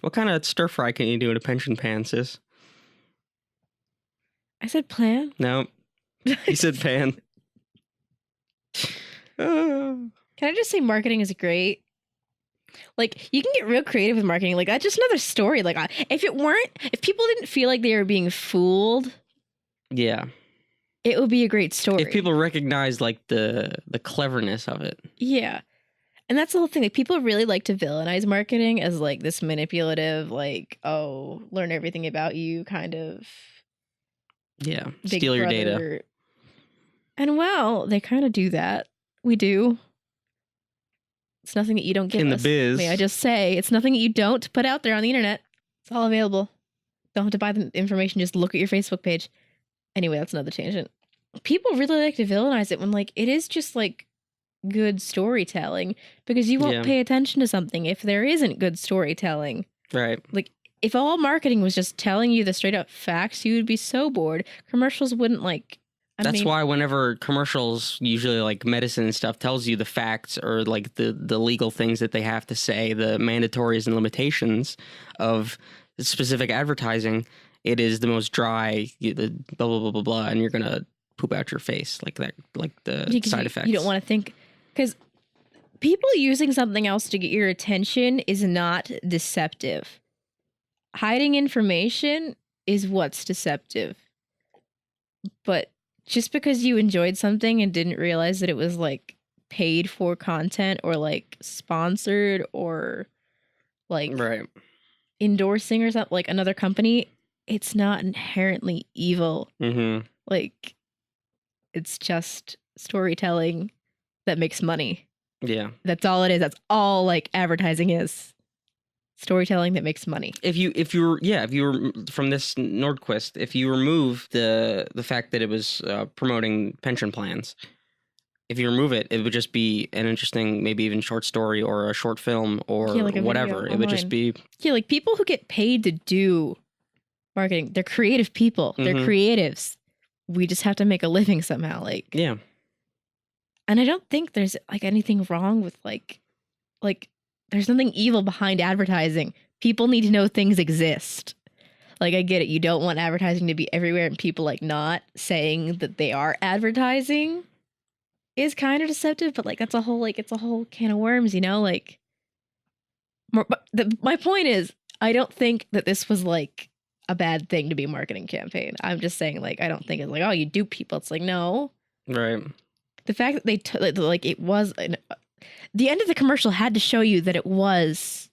What kind of stir fry can you do in a pension pan, sis? I said plan. No, he said pan. Can I just say marketing is great? Like, you can get real creative with marketing. Like, that's just another story. Like, if people didn't feel like they were being fooled, yeah, it would be a great story. If people recognize, like, the cleverness of it. Yeah. And that's the whole thing. Like, people really like to villainize marketing as, like, this manipulative, like, oh, learn everything about you kind of. Yeah, steal your data. And, well, they kind of do that. We do. It's nothing that you don't give in us. The biz. May I just say, it's nothing that you don't put out there on the internet. It's all available. Don't have to buy the information. Just look at your Facebook page. Anyway, that's another tangent. People really like to villainize it when, like, it is just, like, good storytelling, because you won't pay attention to something if there isn't good storytelling. Right. Like, if all marketing was just telling you the straight up facts, you would be so bored. Commercials wouldn't, like... That's why whenever commercials, usually like medicine and stuff, tells you the facts or like the legal things that they have to say, the mandatories and limitations of specific advertising, it is the most dry, the blah, blah, blah, blah, blah, and you're going to poop out your face like that, like the side effects. You don't want to think, because people using something else to get your attention is not deceptive. Hiding information is what's deceptive. But just because you enjoyed something and didn't realize that it was like paid for content or like sponsored or like endorsing or something, like another company, it's not inherently evil. Mm-hmm. Like, it's just storytelling that makes money. Yeah. That's all it is. That's all like advertising is. Storytelling that makes money. If you were from this Nordquist, if you remove the fact that it was promoting pension plans, if you remove it, it would just be an interesting, maybe even short story or a short film or like whatever. It would just be like people who get paid to do marketing. They're creative people. Mm-hmm. They're creatives. We just have to make a living somehow. Like and I don't think there's like anything wrong with like. There's nothing evil behind advertising. People need to know things exist. Like, I get it. You don't want advertising to be everywhere, and people like not saying that they are advertising is kind of deceptive, but like, that's a whole, like, it's a whole can of worms, you know, like, my point is, I don't think that this was like a bad thing to be a marketing campaign. I'm just saying, like, I don't think it's like, oh, you dupe people. It's like, no. Right. The fact that they like, it was the end of the commercial had to show you that it was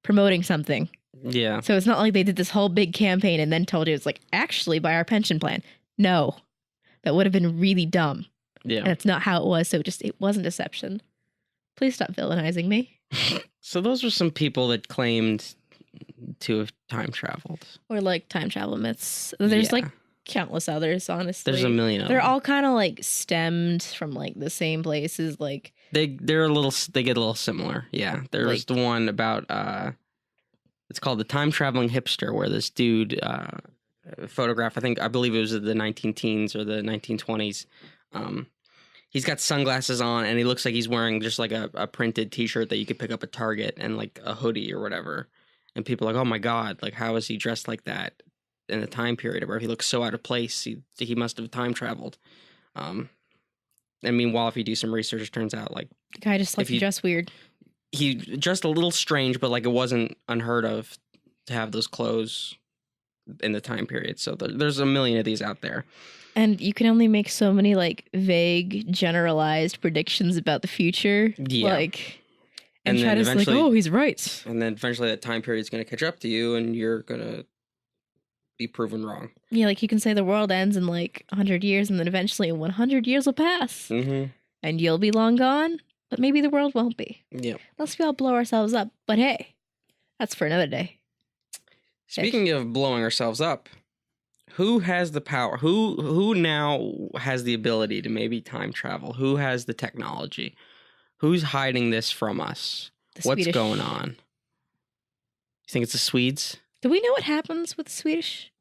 promoting something. Yeah. So it's not like they did this whole big campaign and then told you it's like, actually buy our pension plan. No, that would have been really dumb. Yeah. And that's not how it was. So it wasn't deception. Please stop villainizing me. So those were some people that claimed to have time traveled. Or like time travel myths. There's like countless others, honestly. There's a million of them. They're all kind of like stemmed from like the same places. Like they get a little similar. Yeah. There's like, the one about it's called The Time Traveling Hipster, where this dude photographed, I believe it was the 19-teens or the 1920s. He's got sunglasses on and he looks like he's wearing just like a printed t-shirt that you could pick up at Target and like a hoodie or whatever. And people are like, oh my God, like how is he dressed like that in a time period where he looks so out of place? He must have time traveled. And meanwhile, if you do some research, it turns out like the guy just likes to dress weird. he dressed a little strange, but like it wasn't unheard of to have those clothes in the time period. So there's a million of these out there. And you can only make so many like vague, generalized predictions about the future. Yeah. Like, and try to like, he's right. And then eventually that time period is going to catch up to you and you're going to be proven wrong. Yeah, like you can say the world ends in like 100 years and then eventually 100 years will pass. Mm-hmm. And you'll be long gone, but maybe the world won't be. Yeah. Unless we all blow ourselves up. But hey, that's for another day. Speaking of blowing ourselves up, who has the power? Who now has the ability to maybe time travel? Who has the technology? Who's hiding this from us? What's going on? You think it's the Swedes? Do we know what happens with the Swedish?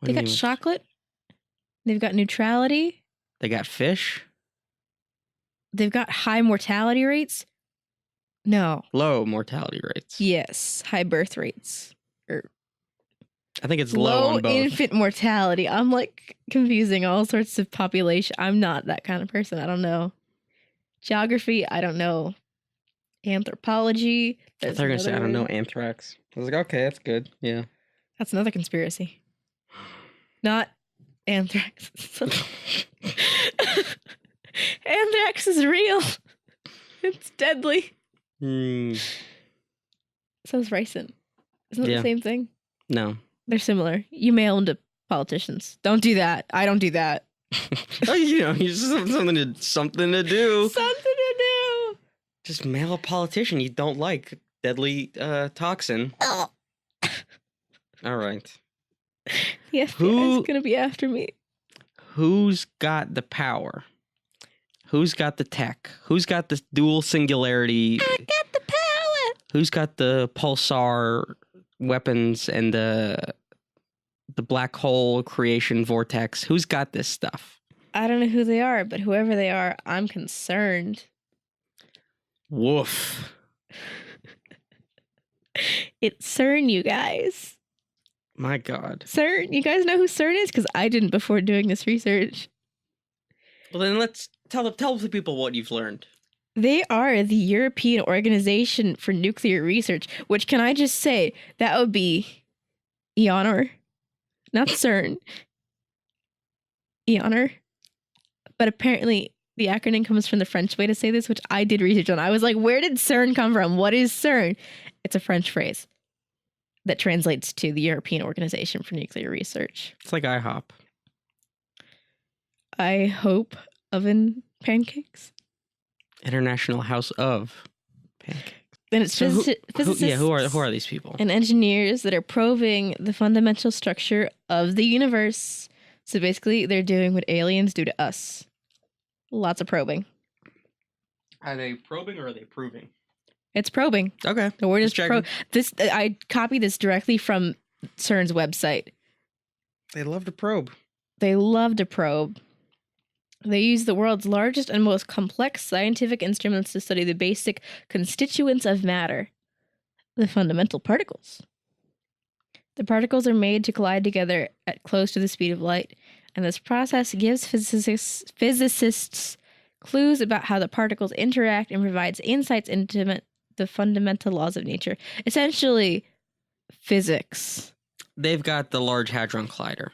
They got chocolate. They've got neutrality. They got fish. They've got high mortality rates. No. Low mortality rates. Yes. High birth rates. I think it's low on both. Infant mortality. I'm like confusing all sorts of population. I'm not that kind of person. I don't know. Geography, I don't know. Anthropology. I thought you were going to say, I don't know, anthrax. I was like, okay, that's good. Yeah. That's another conspiracy. Not anthrax. Anthrax is real. It's deadly. So is ricin. Isn't it the same thing? No. They're similar. You mail them to politicians. Don't do that. I don't do that. Oh, you just have something to do. Something to do. Just mail a politician you don't like. Deadly toxin. Oh. All right. The FBI is going to be after me. Who's got the power? Who's got the tech? Who's got the dual singularity? I got the power. Who's got the pulsar weapons and the black hole creation vortex? Who's got this stuff? I don't know who they are, but whoever they are, I'm concerned. Woof. It's CERN, you guys. My God. CERN. You guys know who CERN is? Because I didn't before doing this research. Well, then let's tell the people what you've learned. They are the European Organization for Nuclear Research, which, can I just say, that would be EONOR, not CERN. EONOR. But apparently the acronym comes from the French way to say this, which I did research on. I was like, where did CERN come from? What is CERN? It's a French phrase that translates to the European Organization for Nuclear Research. It's like IHOP. I hope oven pancakes. International House of Pancakes. And it's physicists. Who are these people? And engineers that are probing the fundamental structure of the universe. So basically, they're doing what aliens do to us. Lots of probing. Are they probing or are they proving? It's probing. Okay. The word is probe. I copied this directly from CERN's website. They love to probe. They love to probe. They use the world's largest and most complex scientific instruments to study the basic constituents of matter, the fundamental particles. The particles are made to collide together at close to the speed of light, and this process gives physicists clues about how the particles interact and provides insights into the fundamental laws of nature. Essentially, physics. They've got the Large Hadron Collider.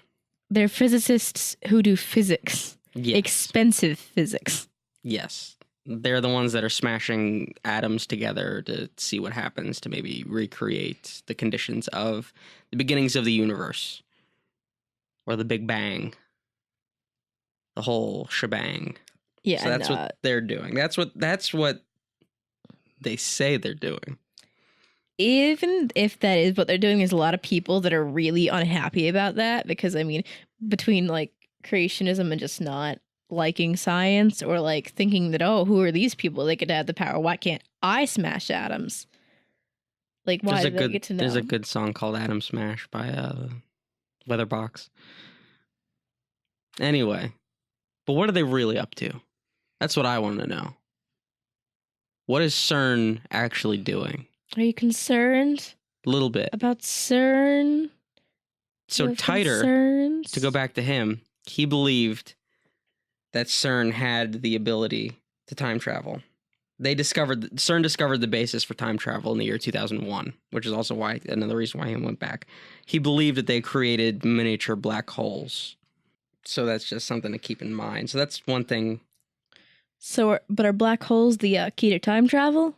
They're physicists who do physics. Yes. Expensive physics. Yes. They're the ones that are smashing atoms together to see what happens, to maybe recreate the conditions of the beginnings of the universe. Or the Big Bang. The whole shebang. Yeah. So that's what they're doing. That's what they say they're doing. Even if that is what they're doing, there's a lot of people that are really unhappy about that, because I mean, between like creationism and just not liking science, or like thinking that, oh, who are these people? They could have the power. Why can't I smash atoms? Like, why do they get to know? There's a good song called Atom Smash by Weatherbox. Anyway, but what are they really up to? That's what I want to know. What is CERN actually doing? Are you concerned? A little bit. About CERN? So Titer, to go back to him, he believed that CERN had the ability to time travel. CERN discovered the basis for time travel in the year 2001, which is also another reason why he went back. He believed that they created miniature black holes. So that's just something to keep in mind. So that's one thing. So, but are black holes the key to time travel?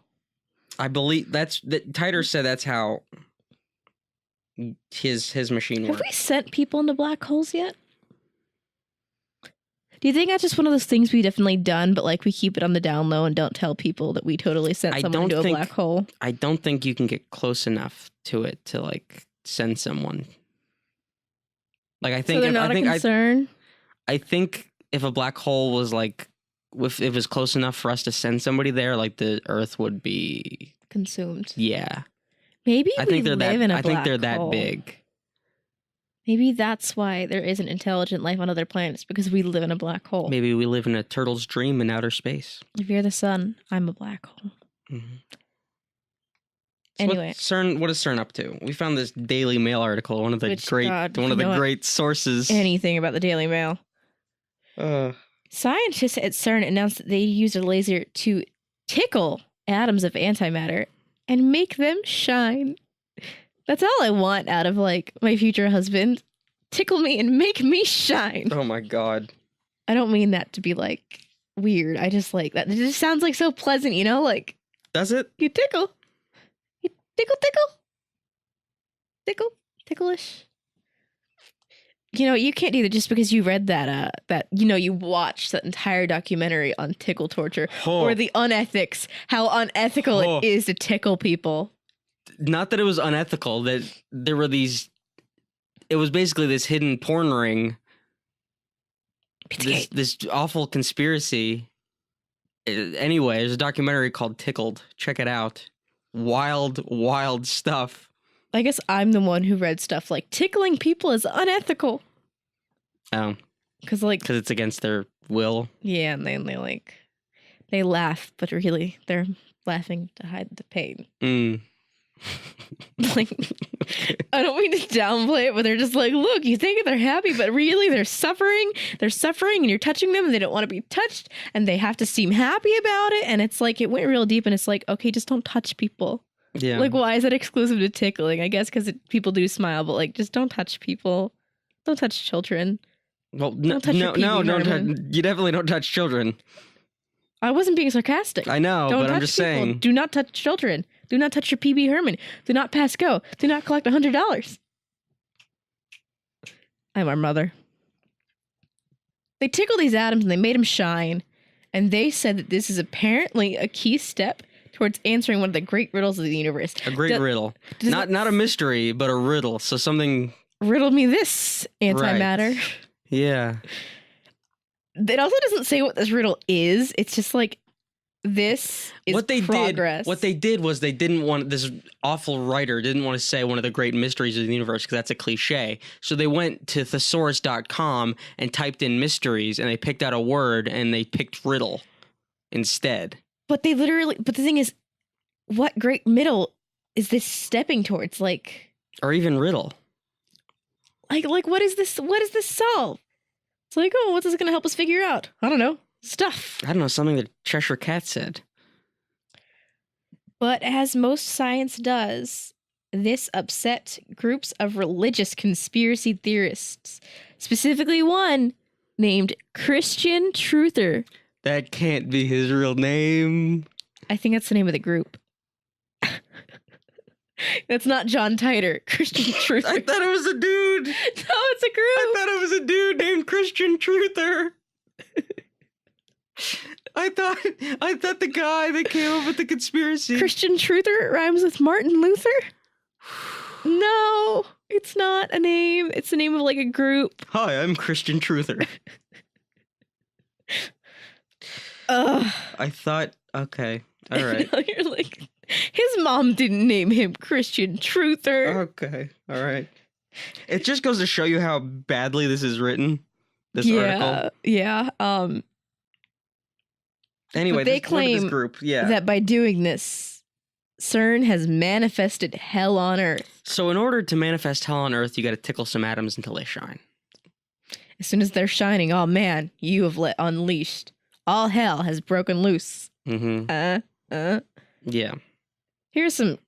I believe Titer said that's how his machine works. Have we sent people into black holes yet? Do you think that's just one of those things we definitely done, but like we keep it on the down low and don't tell people that we totally sent someone into a black hole? I don't think you can get close enough to it to like send someone. Like I think so they're not a concern. I think if a black hole was like, if it was close enough for us to send somebody there, like the Earth would be consumed. Yeah, maybe I think they're hole. that big. Maybe that's why there isn't intelligent life on other planets, because we live in a black hole. Maybe we live in a turtle's dream in outer space. If you're the sun, I'm a black hole. Mm-hmm. So anyway, what is CERN up to? We found this Daily Mail article, one of the great sources. Anything about the Daily Mail. Scientists at CERN announced that they used a laser to tickle atoms of antimatter and make them shine. That's all I want out of, like, my future husband. Tickle me and make me shine. Oh, my God. I don't mean that to be, like, weird. I just like that. It just sounds, like, so pleasant, you know? Like... Does it? You tickle. You tickle. Tickle. Ticklish. You know, you can't do that just because you read that, you watched that entire documentary on tickle torture. Or the unethics. How unethical it is to tickle people. Not that it was unethical, that there were it was basically this hidden porn ring, this awful conspiracy. Anyway, there's a documentary called Tickled. Check it out. Wild stuff. I guess I'm the one who read stuff like tickling people is unethical. Oh. Because it's against their will? Yeah, and they laugh, but really they're laughing to hide the pain. Like, I don't mean to downplay it, but they're just like, look, you think they're happy, but really they're suffering, and you're touching them and they don't want to be touched and they have to seem happy about it, and it's like it went real deep, and it's like, okay, just don't touch people. Yeah, like, why is that exclusive to tickling? I guess because people do smile, but like, just don't touch people, don't touch children. Well, no, you definitely don't touch children. I wasn't being sarcastic. I know, but I'm just saying. Do not touch children. Do not touch your PB Herman. Do not pass go. Do not collect $100. I'm our mother. They tickle these atoms and they made them shine. And they said that this is apparently a key step towards answering one of the great riddles of the universe. A great riddle. Not a mystery, but a riddle. So something... Riddle me this, antimatter. Right. Yeah. It also doesn't say what this riddle is. It's just like, this is progress. What they did was they didn't want, this awful writer didn't want to say one of the great mysteries of the universe because that's a cliche. So they went to thesaurus.com and typed in mysteries and they picked out a word and they picked riddle instead. But the thing is, what great middle is this stepping towards? Like, or even riddle. Like what is this? What does this solve? It's like, oh, what's this going to help us figure out? I don't know. Stuff. I don't know, something that Cheshire Cat said. But as most science does, this upset groups of religious conspiracy theorists, specifically one named Christian Truther. That can't be his real name. I think that's the name of the group. That's not John Titer. Christian Truther. I thought it was a dude. No, it's a group. I thought it was a dude named Christian Truther. I thought the guy that came up with the conspiracy. Christian Truther rhymes with Martin Luther? No, it's not a name. It's the name of like a group. Hi, I'm Christian Truther. I thought, okay, all right. You're like, his mom didn't name him Christian Truther. Okay, all right. It just goes to show you how badly this is written, this article. Yeah, Anyway, they claim this group, that by doing this, CERN has manifested hell on Earth. So in order to manifest hell on Earth, you got to tickle some atoms until they shine. As soon as they're shining, oh man, you have unleashed. All hell has broken loose. Mm-hmm. Yeah. Here's some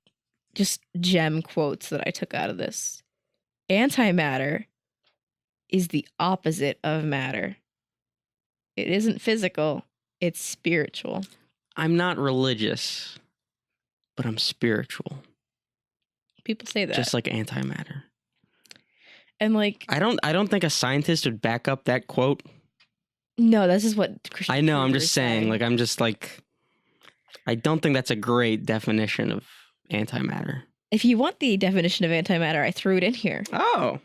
just gem quotes that I took out of this. Antimatter is the opposite of matter. It isn't physical, it's spiritual. I'm not religious, but I'm spiritual. People say that. Just like antimatter. And like I don't think a scientist would back up that quote. no, this is what Christian I know, I'm Truth just is saying, like I'm just like I don't think that's a great definition of antimatter. If you want the definition of antimatter, I threw it in here. Oh.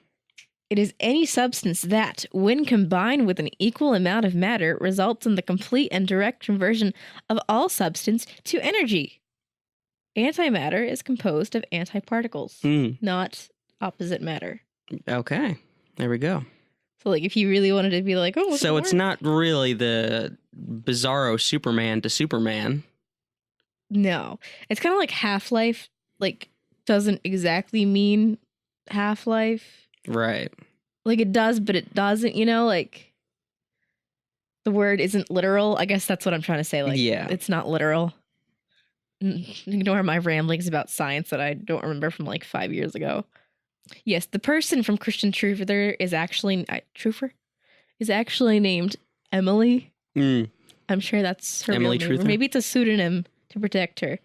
It is any substance that, when combined with an equal amount of matter, results in the complete and direct conversion of all substance to energy. Antimatter is composed of antiparticles, not opposite matter. Okay. There we go. So, like, if you really wanted to be like, oh, so it's not really the bizarro Superman to Superman. No. It's kind of like Half-Life, like, doesn't exactly mean Half-Life. Right. Like, it does, but it doesn't, you know? Like, the word isn't literal. I guess that's what I'm trying to say. Like, yeah. It's not literal. Ignore my ramblings about science that I don't remember from, like, 5 years ago. Yes, the person from Christian Truther is actually... Truther? Is actually named Emily. I'm sure that's her Emily real name. Truther? Or maybe it's a pseudonym to protect her.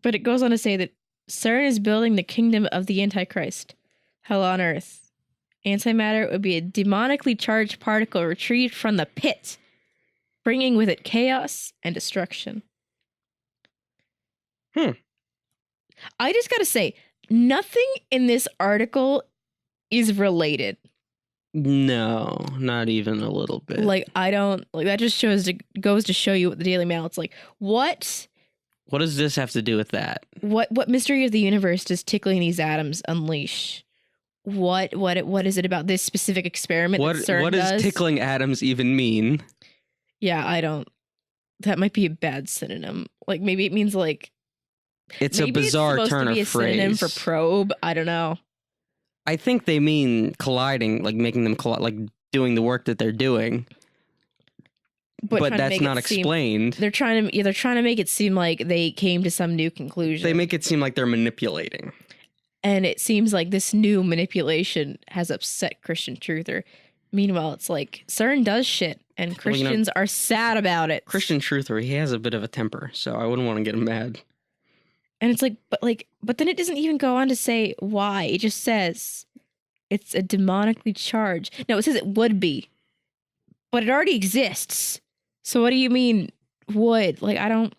But it goes on to say that CERN is building the kingdom of the Antichrist. Hell on Earth. Antimatter would be a demonically charged particle retrieved from the pit, bringing with it chaos and destruction. I just gotta say, nothing in this article is related. No, not even a little bit. Like, I don't... Like, that just goes to show you what the Daily Mail... It's like, what... What does this have to do with that? What mystery of the universe does tickling these atoms unleash? What is it about this specific experiment that CERN what does tickling atoms even mean? Yeah, I don't... That might be a bad synonym. Like, maybe it means, like... It's a bizarre turn of phrase. Synonym for probe. I don't know. I think they mean colliding, like making them like doing the work that they're doing. But that's not explained. They're trying to make it seem like they came to some new conclusion. They make it seem like they're manipulating. And it seems like this new manipulation has upset Christian Truther. Meanwhile, it's like CERN does shit, and Christians are sad about it. Christian Truther, he has a bit of a temper, so I wouldn't want to get him mad. And it's but then it doesn't even go on to say why. It just says it's a demonically charged. No, it says it would be, but it already exists. So what do you mean would? Like, I don't.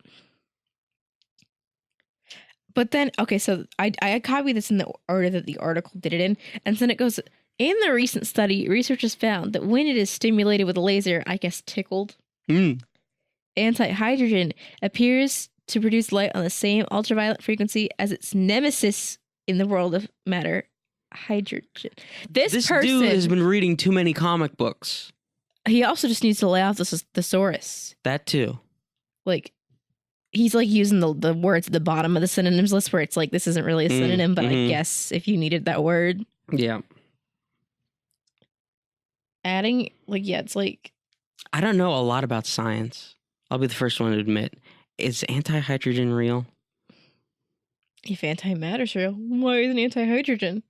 But then, okay, so I copied this in the order that the article did it in, and then it goes, in the recent study, researchers found that when it is stimulated with a laser, I guess tickled, antihydrogen appears to produce light on the same ultraviolet frequency as its nemesis in the world of matter, hydrogen. This person, dude has been reading too many comic books. He also just needs to lay out the thesaurus. That too. Like, he's like using the words at the bottom of the synonyms list where it's like, this isn't really a synonym, but I guess if you needed that word. Yeah. Adding, like, yeah, it's like... I don't know a lot about science. I'll be the first one to admit. Is antihydrogen real? If antimatter's real, why isn't antihydrogen?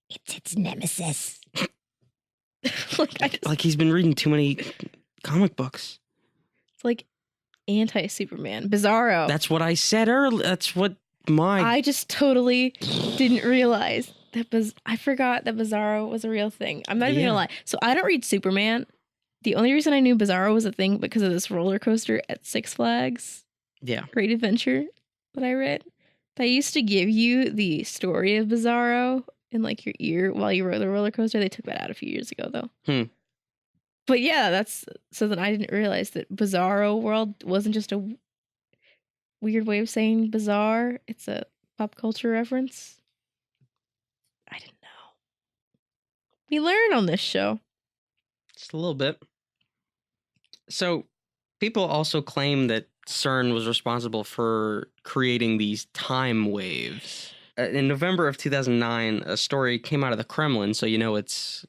It's its nemesis. Like he's been reading too many comic books. It's like anti-Superman. Bizarro. That's what I said earlier. That's what I just totally didn't realize that I forgot that Bizarro was a real thing. I'm not even gonna lie. So I don't read Superman. The only reason I knew Bizarro was a thing because of this roller coaster at Six Flags. Yeah. Great Adventure that I read. They used to give you the story of Bizarro in like your ear while you rode the roller coaster. They took that out a few years ago though. But yeah, so then I didn't realize that Bizarro World wasn't just a weird way of saying bizarre. It's a pop culture reference. I didn't know. We learn on this show. Just a little bit. So people also claim that CERN was responsible for creating these time waves. In November of 2009, a story came out of the Kremlin, so you know it's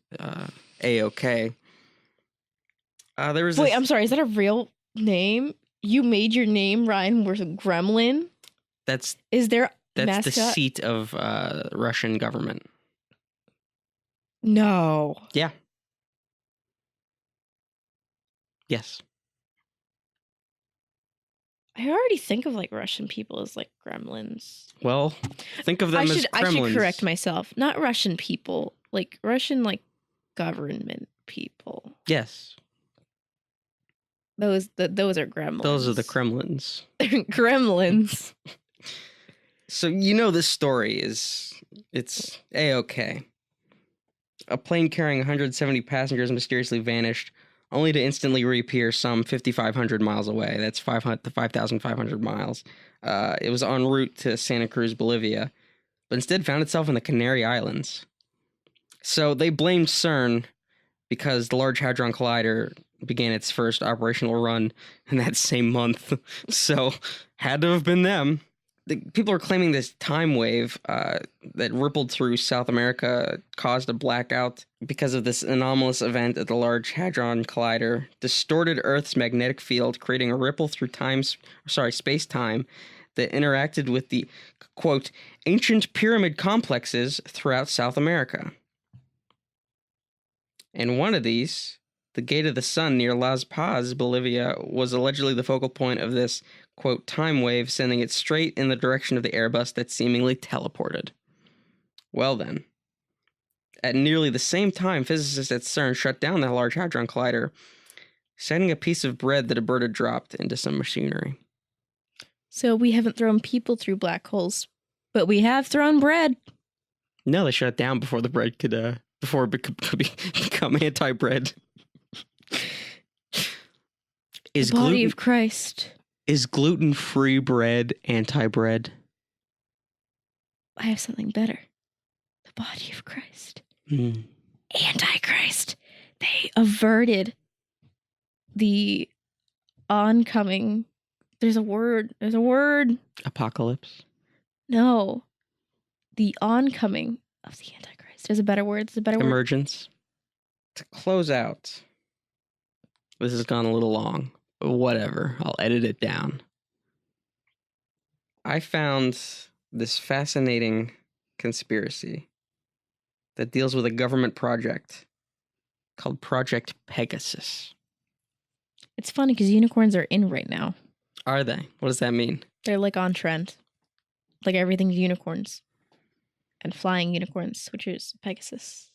A-OK. Wait, I'm sorry, is that a real name? You made your name rhyme with gremlin? Is there That's mascot? the seat of Russian government. No. Yeah. Yes. I already think of like Russian people as like gremlins. Well, think of them as Kremlins. I should correct myself. Not Russian people, like Russian like government people. Yes. Those are gremlins. Those are the Kremlins. Gremlins. So this story it's A-okay. A plane carrying 170 passengers mysteriously vanished, only to instantly reappear some 5,500 miles away. That's 5,500 miles. It was en route to Santa Cruz, Bolivia, but instead found itself in the Canary Islands. So they blamed CERN because the Large Hadron Collider began its first operational run in that same month. So had to have been them. People are claiming this time wave that rippled through South America caused a blackout because of this anomalous event at the Large Hadron Collider, distorted Earth's magnetic field, creating a ripple through space-time that interacted with the, quote, ancient pyramid complexes throughout South America. And one of these, the Gate of the Sun near Las Paz, Bolivia, was allegedly the focal point of this, quote, time wave, sending it straight in the direction of the Airbus that seemingly teleported. Well then, at nearly the same time, physicists at CERN shut down the Large Hadron Collider, sending a piece of bread that a bird had dropped into some machinery. So we haven't thrown people through black holes, but we have thrown bread. No, they shut it down before the bread could, before it could become anti-bread. The body of Christ. Is gluten-free bread anti-bread? I have something better. The body of Christ. Antichrist. They averted the oncoming. There's a word. Apocalypse? No. The oncoming of the Antichrist. There's a better word. Emergence. To close out. This has gone a little long. But whatever. I'll edit it down. I found this fascinating conspiracy that deals with a government project called Project Pegasus. It's funny because unicorns are in right now. Are they? What does that mean? They're like on trend. Like everything's unicorns. And flying unicorns, which is Pegasus.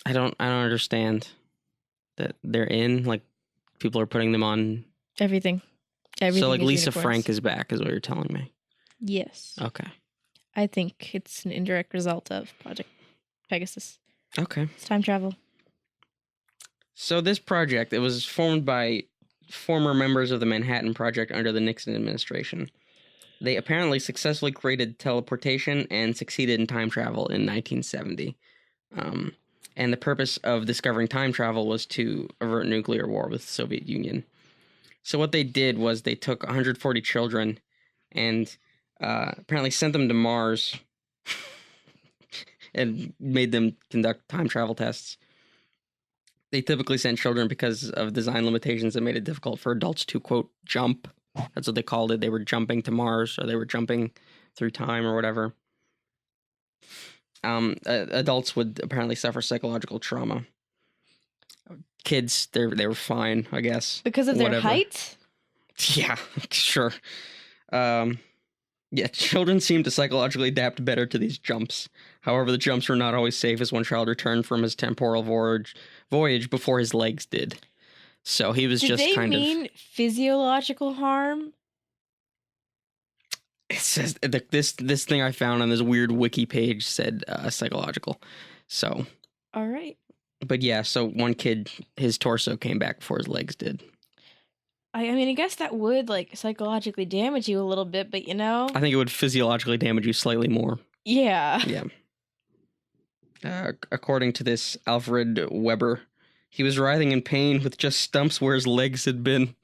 I don't understand that they're in. Like, people are putting them on everything. So like Lisa unicorns. Frank is back, is what you're telling me. Yes. Okay. I think it's an indirect result of Project Pegasus. Okay. It's time travel. So this project, it was formed by former members of the Manhattan Project under the Nixon administration. They apparently successfully created teleportation and succeeded in time travel in 1970. And the purpose of discovering time travel was to avert nuclear war with the Soviet Union. So what they did was they took 140 children and apparently sent them to Mars and made them conduct time travel tests. They typically sent children because of design limitations that made it difficult for adults to, quote, jump. That's what they called it. They were jumping to Mars, or they were jumping through time or whatever. Adults would apparently suffer psychological trauma. Kids, they were fine, I guess. Because of their height? Yeah, sure. Yeah, children seem to psychologically adapt better to these jumps. However, the jumps were not always safe, as one child returned from his temporal voyage before his legs did. So he was just kind of... Did they mean physiological harm? It says this thing I found on this weird wiki page said psychological. So. All right. But yeah, so one kid, his torso came back before his legs did. I mean, I guess that would like psychologically damage you a little bit, but you know. I think it would physiologically damage you slightly more. Yeah. Yeah. According to this Alfred Weber, he was writhing in pain with just stumps where his legs had been.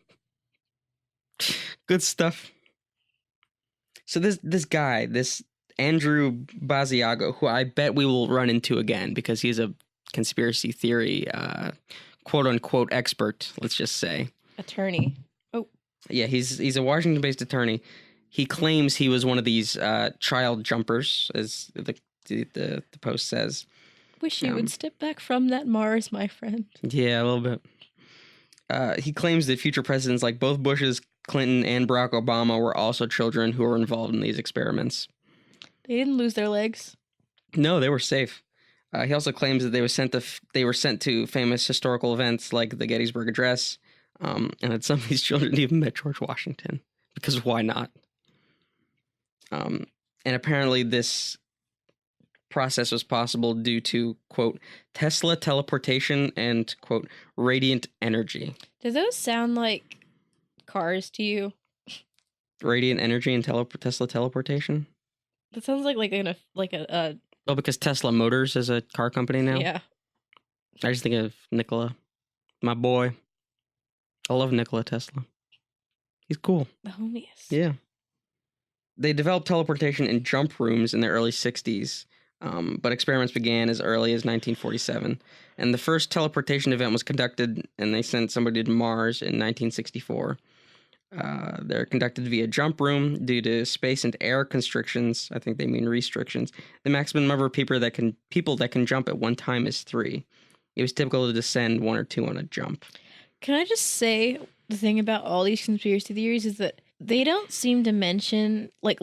Good stuff. So this guy, this Andrew Basiago, who I bet we will run into again because he's a conspiracy theory quote-unquote expert, let's just say. attorney. Oh. Yeah, he's a Washington-based attorney. He claims he was one of these child jumpers, as the post says. Wish you would step back from that Mars, my friend. Yeah, a little bit. He claims that future presidents like both Bushes, Clinton, and Barack Obama were also children who were involved in these experiments. They didn't lose their legs. No, they were safe. He also claims that they were sent to famous historical events like the Gettysburg Address, and that some of these children even met George Washington, because why not? And apparently this process was possible due to, quote, Tesla teleportation and, quote, radiant energy. Do those sound like cars to you? Radiant energy and Tesla teleportation? That sounds like a Oh, because Tesla Motors is a car company now? Yeah. I just think of Nikola, my boy. I love Nikola Tesla. He's cool. The homies. Yeah. They developed teleportation in jump rooms in the early 60s, but experiments began as early as 1947. And the first teleportation event was conducted, and they sent somebody to Mars in 1964. They're conducted via jump room due to space and air constrictions. I think they mean restrictions. The maximum number of people that can jump at one time is 3. It was typical to descend 1 or 2 on a jump. Can I just say the thing about all these conspiracy theories is that they don't seem to mention like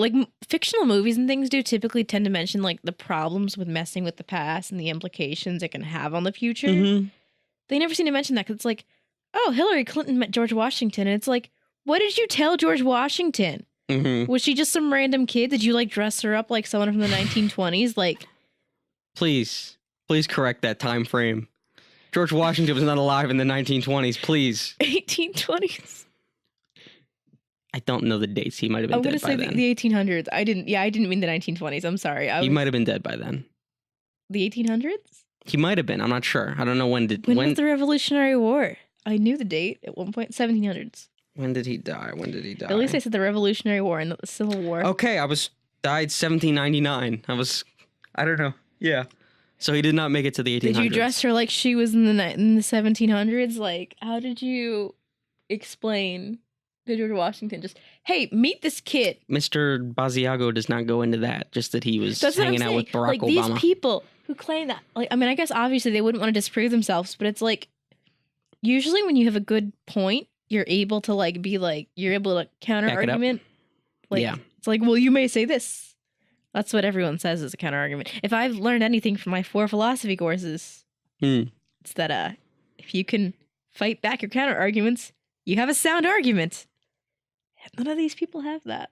fictional movies and things do typically tend to mention like the problems with messing with the past and the implications it can have on the future. Mm-hmm. They never seem to mention that because it's like, oh, Hillary Clinton met George Washington, and it's like, what did you tell George Washington? Mm-hmm. Was she just some random kid? Did you like dress her up like someone from the 1920s? Like, please correct that time frame. George Washington was not alive in the 1920s. Please, 1820s. I don't know the dates. He might have been dead by then. I'm going to say the 1800s. I didn't mean the 1920s. I'm sorry. He might have been dead by then. The 1800s? He might have been. I'm not sure. I don't know when was the Revolutionary War? I knew the date at one point. 1700s. When did he die? At least I said the Revolutionary War and the Civil War. Okay, died 1799. I don't know. Yeah. So he did not make it to the 1800s. Did you dress her like she was in the 1700s? Like, how did you explain to George Washington just, hey, meet this kid? Mr. Basiago does not go into that. Just that he was hanging out with Barack Obama. These people who claim that, like, I mean, I guess obviously they wouldn't want to disprove themselves, but it's like, usually when you have a good point, you're able to you're able to counter argument. Like, yeah. It's like, well, you may say this. That's what everyone says is a counter argument. If I've learned anything from my 4 philosophy courses, it's that if you can fight back your counter arguments, you have a sound argument. None of these people have that.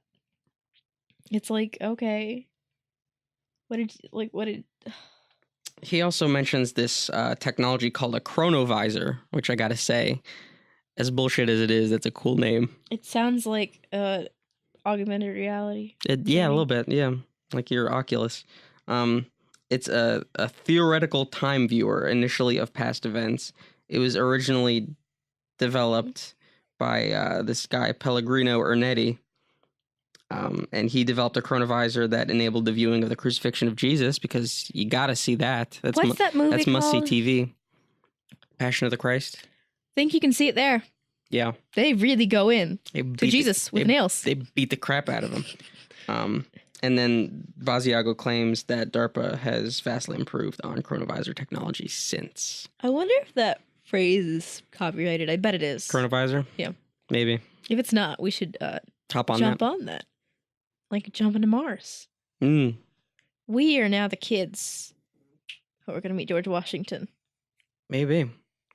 It's like, okay, what did He also mentions this technology called a chronovisor, which I gotta say, as bullshit as it is, that's a cool name. It sounds like augmented reality. Yeah, a little bit, yeah. Like your Oculus. It's a theoretical time viewer, initially, of past events. It was originally developed by this guy, Pellegrino Ernetti. And he developed a chronovisor that enabled the viewing of the crucifixion of Jesus, because you gotta see that. What's that movie That's called? must-see TV. Passion of the Christ. Think you can see it there. Yeah. They really go in to Jesus with nails. They beat the crap out of him. And then Basiago claims that DARPA has vastly improved on chronovisor technology since. I wonder if that phrase is copyrighted. I bet it is. Chronovisor? Yeah. Maybe. If it's not, we should jump on that. Like jumping to Mars. We are now the kids who are going to meet George Washington. Maybe.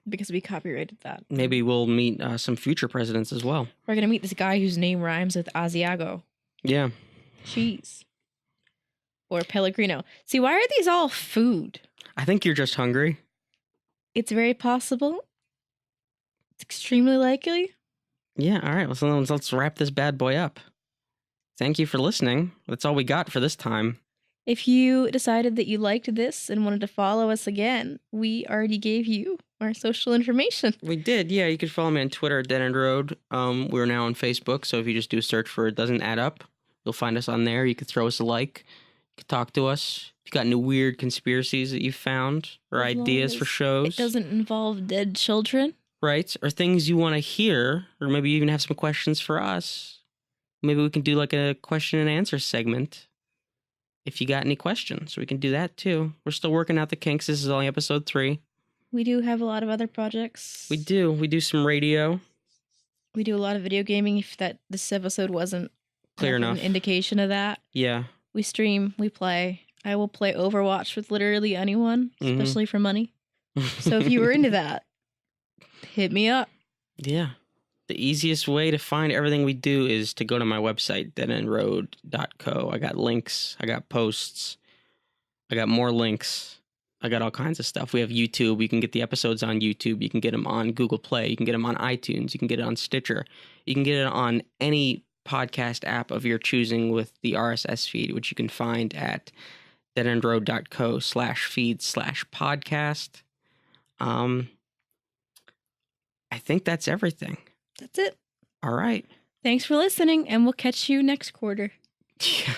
Because we copyrighted that. Maybe we'll meet some future presidents as well. We're going to meet this guy whose name rhymes with Asiago. Yeah. Cheese. Or Pellegrino. See, why are these all food? I think you're just hungry. It's very possible. It's extremely likely. Yeah, all right. Well, so let's wrap this bad boy up. Thank you for listening. That's all we got for this time. If you decided that you liked this and wanted to follow us again, we already gave you our social information. We did, yeah. You can follow me on Twitter at Dead End Road. We're now on Facebook, so if you just do a search for It Doesn't Add Up, you'll find us on there. You could throw us a like. You could talk to us. If you got any weird conspiracies that you found or ideas for shows. It doesn't involve dead children. right? Or things you want to hear, or maybe you even have some questions for us. Maybe we can do like a question and answer segment. If you got any questions, we can do that too. We're still working out the kinks. This is only episode 3. We do have a lot of other projects. We do. We do some radio. We do a lot of video gaming. If this episode wasn't Clear enough. An indication of that. Yeah. We stream. We play. I will play Overwatch with literally anyone, especially for money. So if you were into that, hit me up. Yeah. The easiest way to find everything we do is to go to my website, deadendroad.co. I got links. I got posts. I got more links. I got all kinds of stuff. We have YouTube. You can get the episodes on YouTube. You can get them on Google Play. You can get them on iTunes. You can get it on Stitcher. You can get it on any podcast app of your choosing with the RSS feed, which you can find at deadendroad.co/feed/podcast. I think that's everything. That's it. All right. Thanks for listening, and we'll catch you next quarter. Yeah.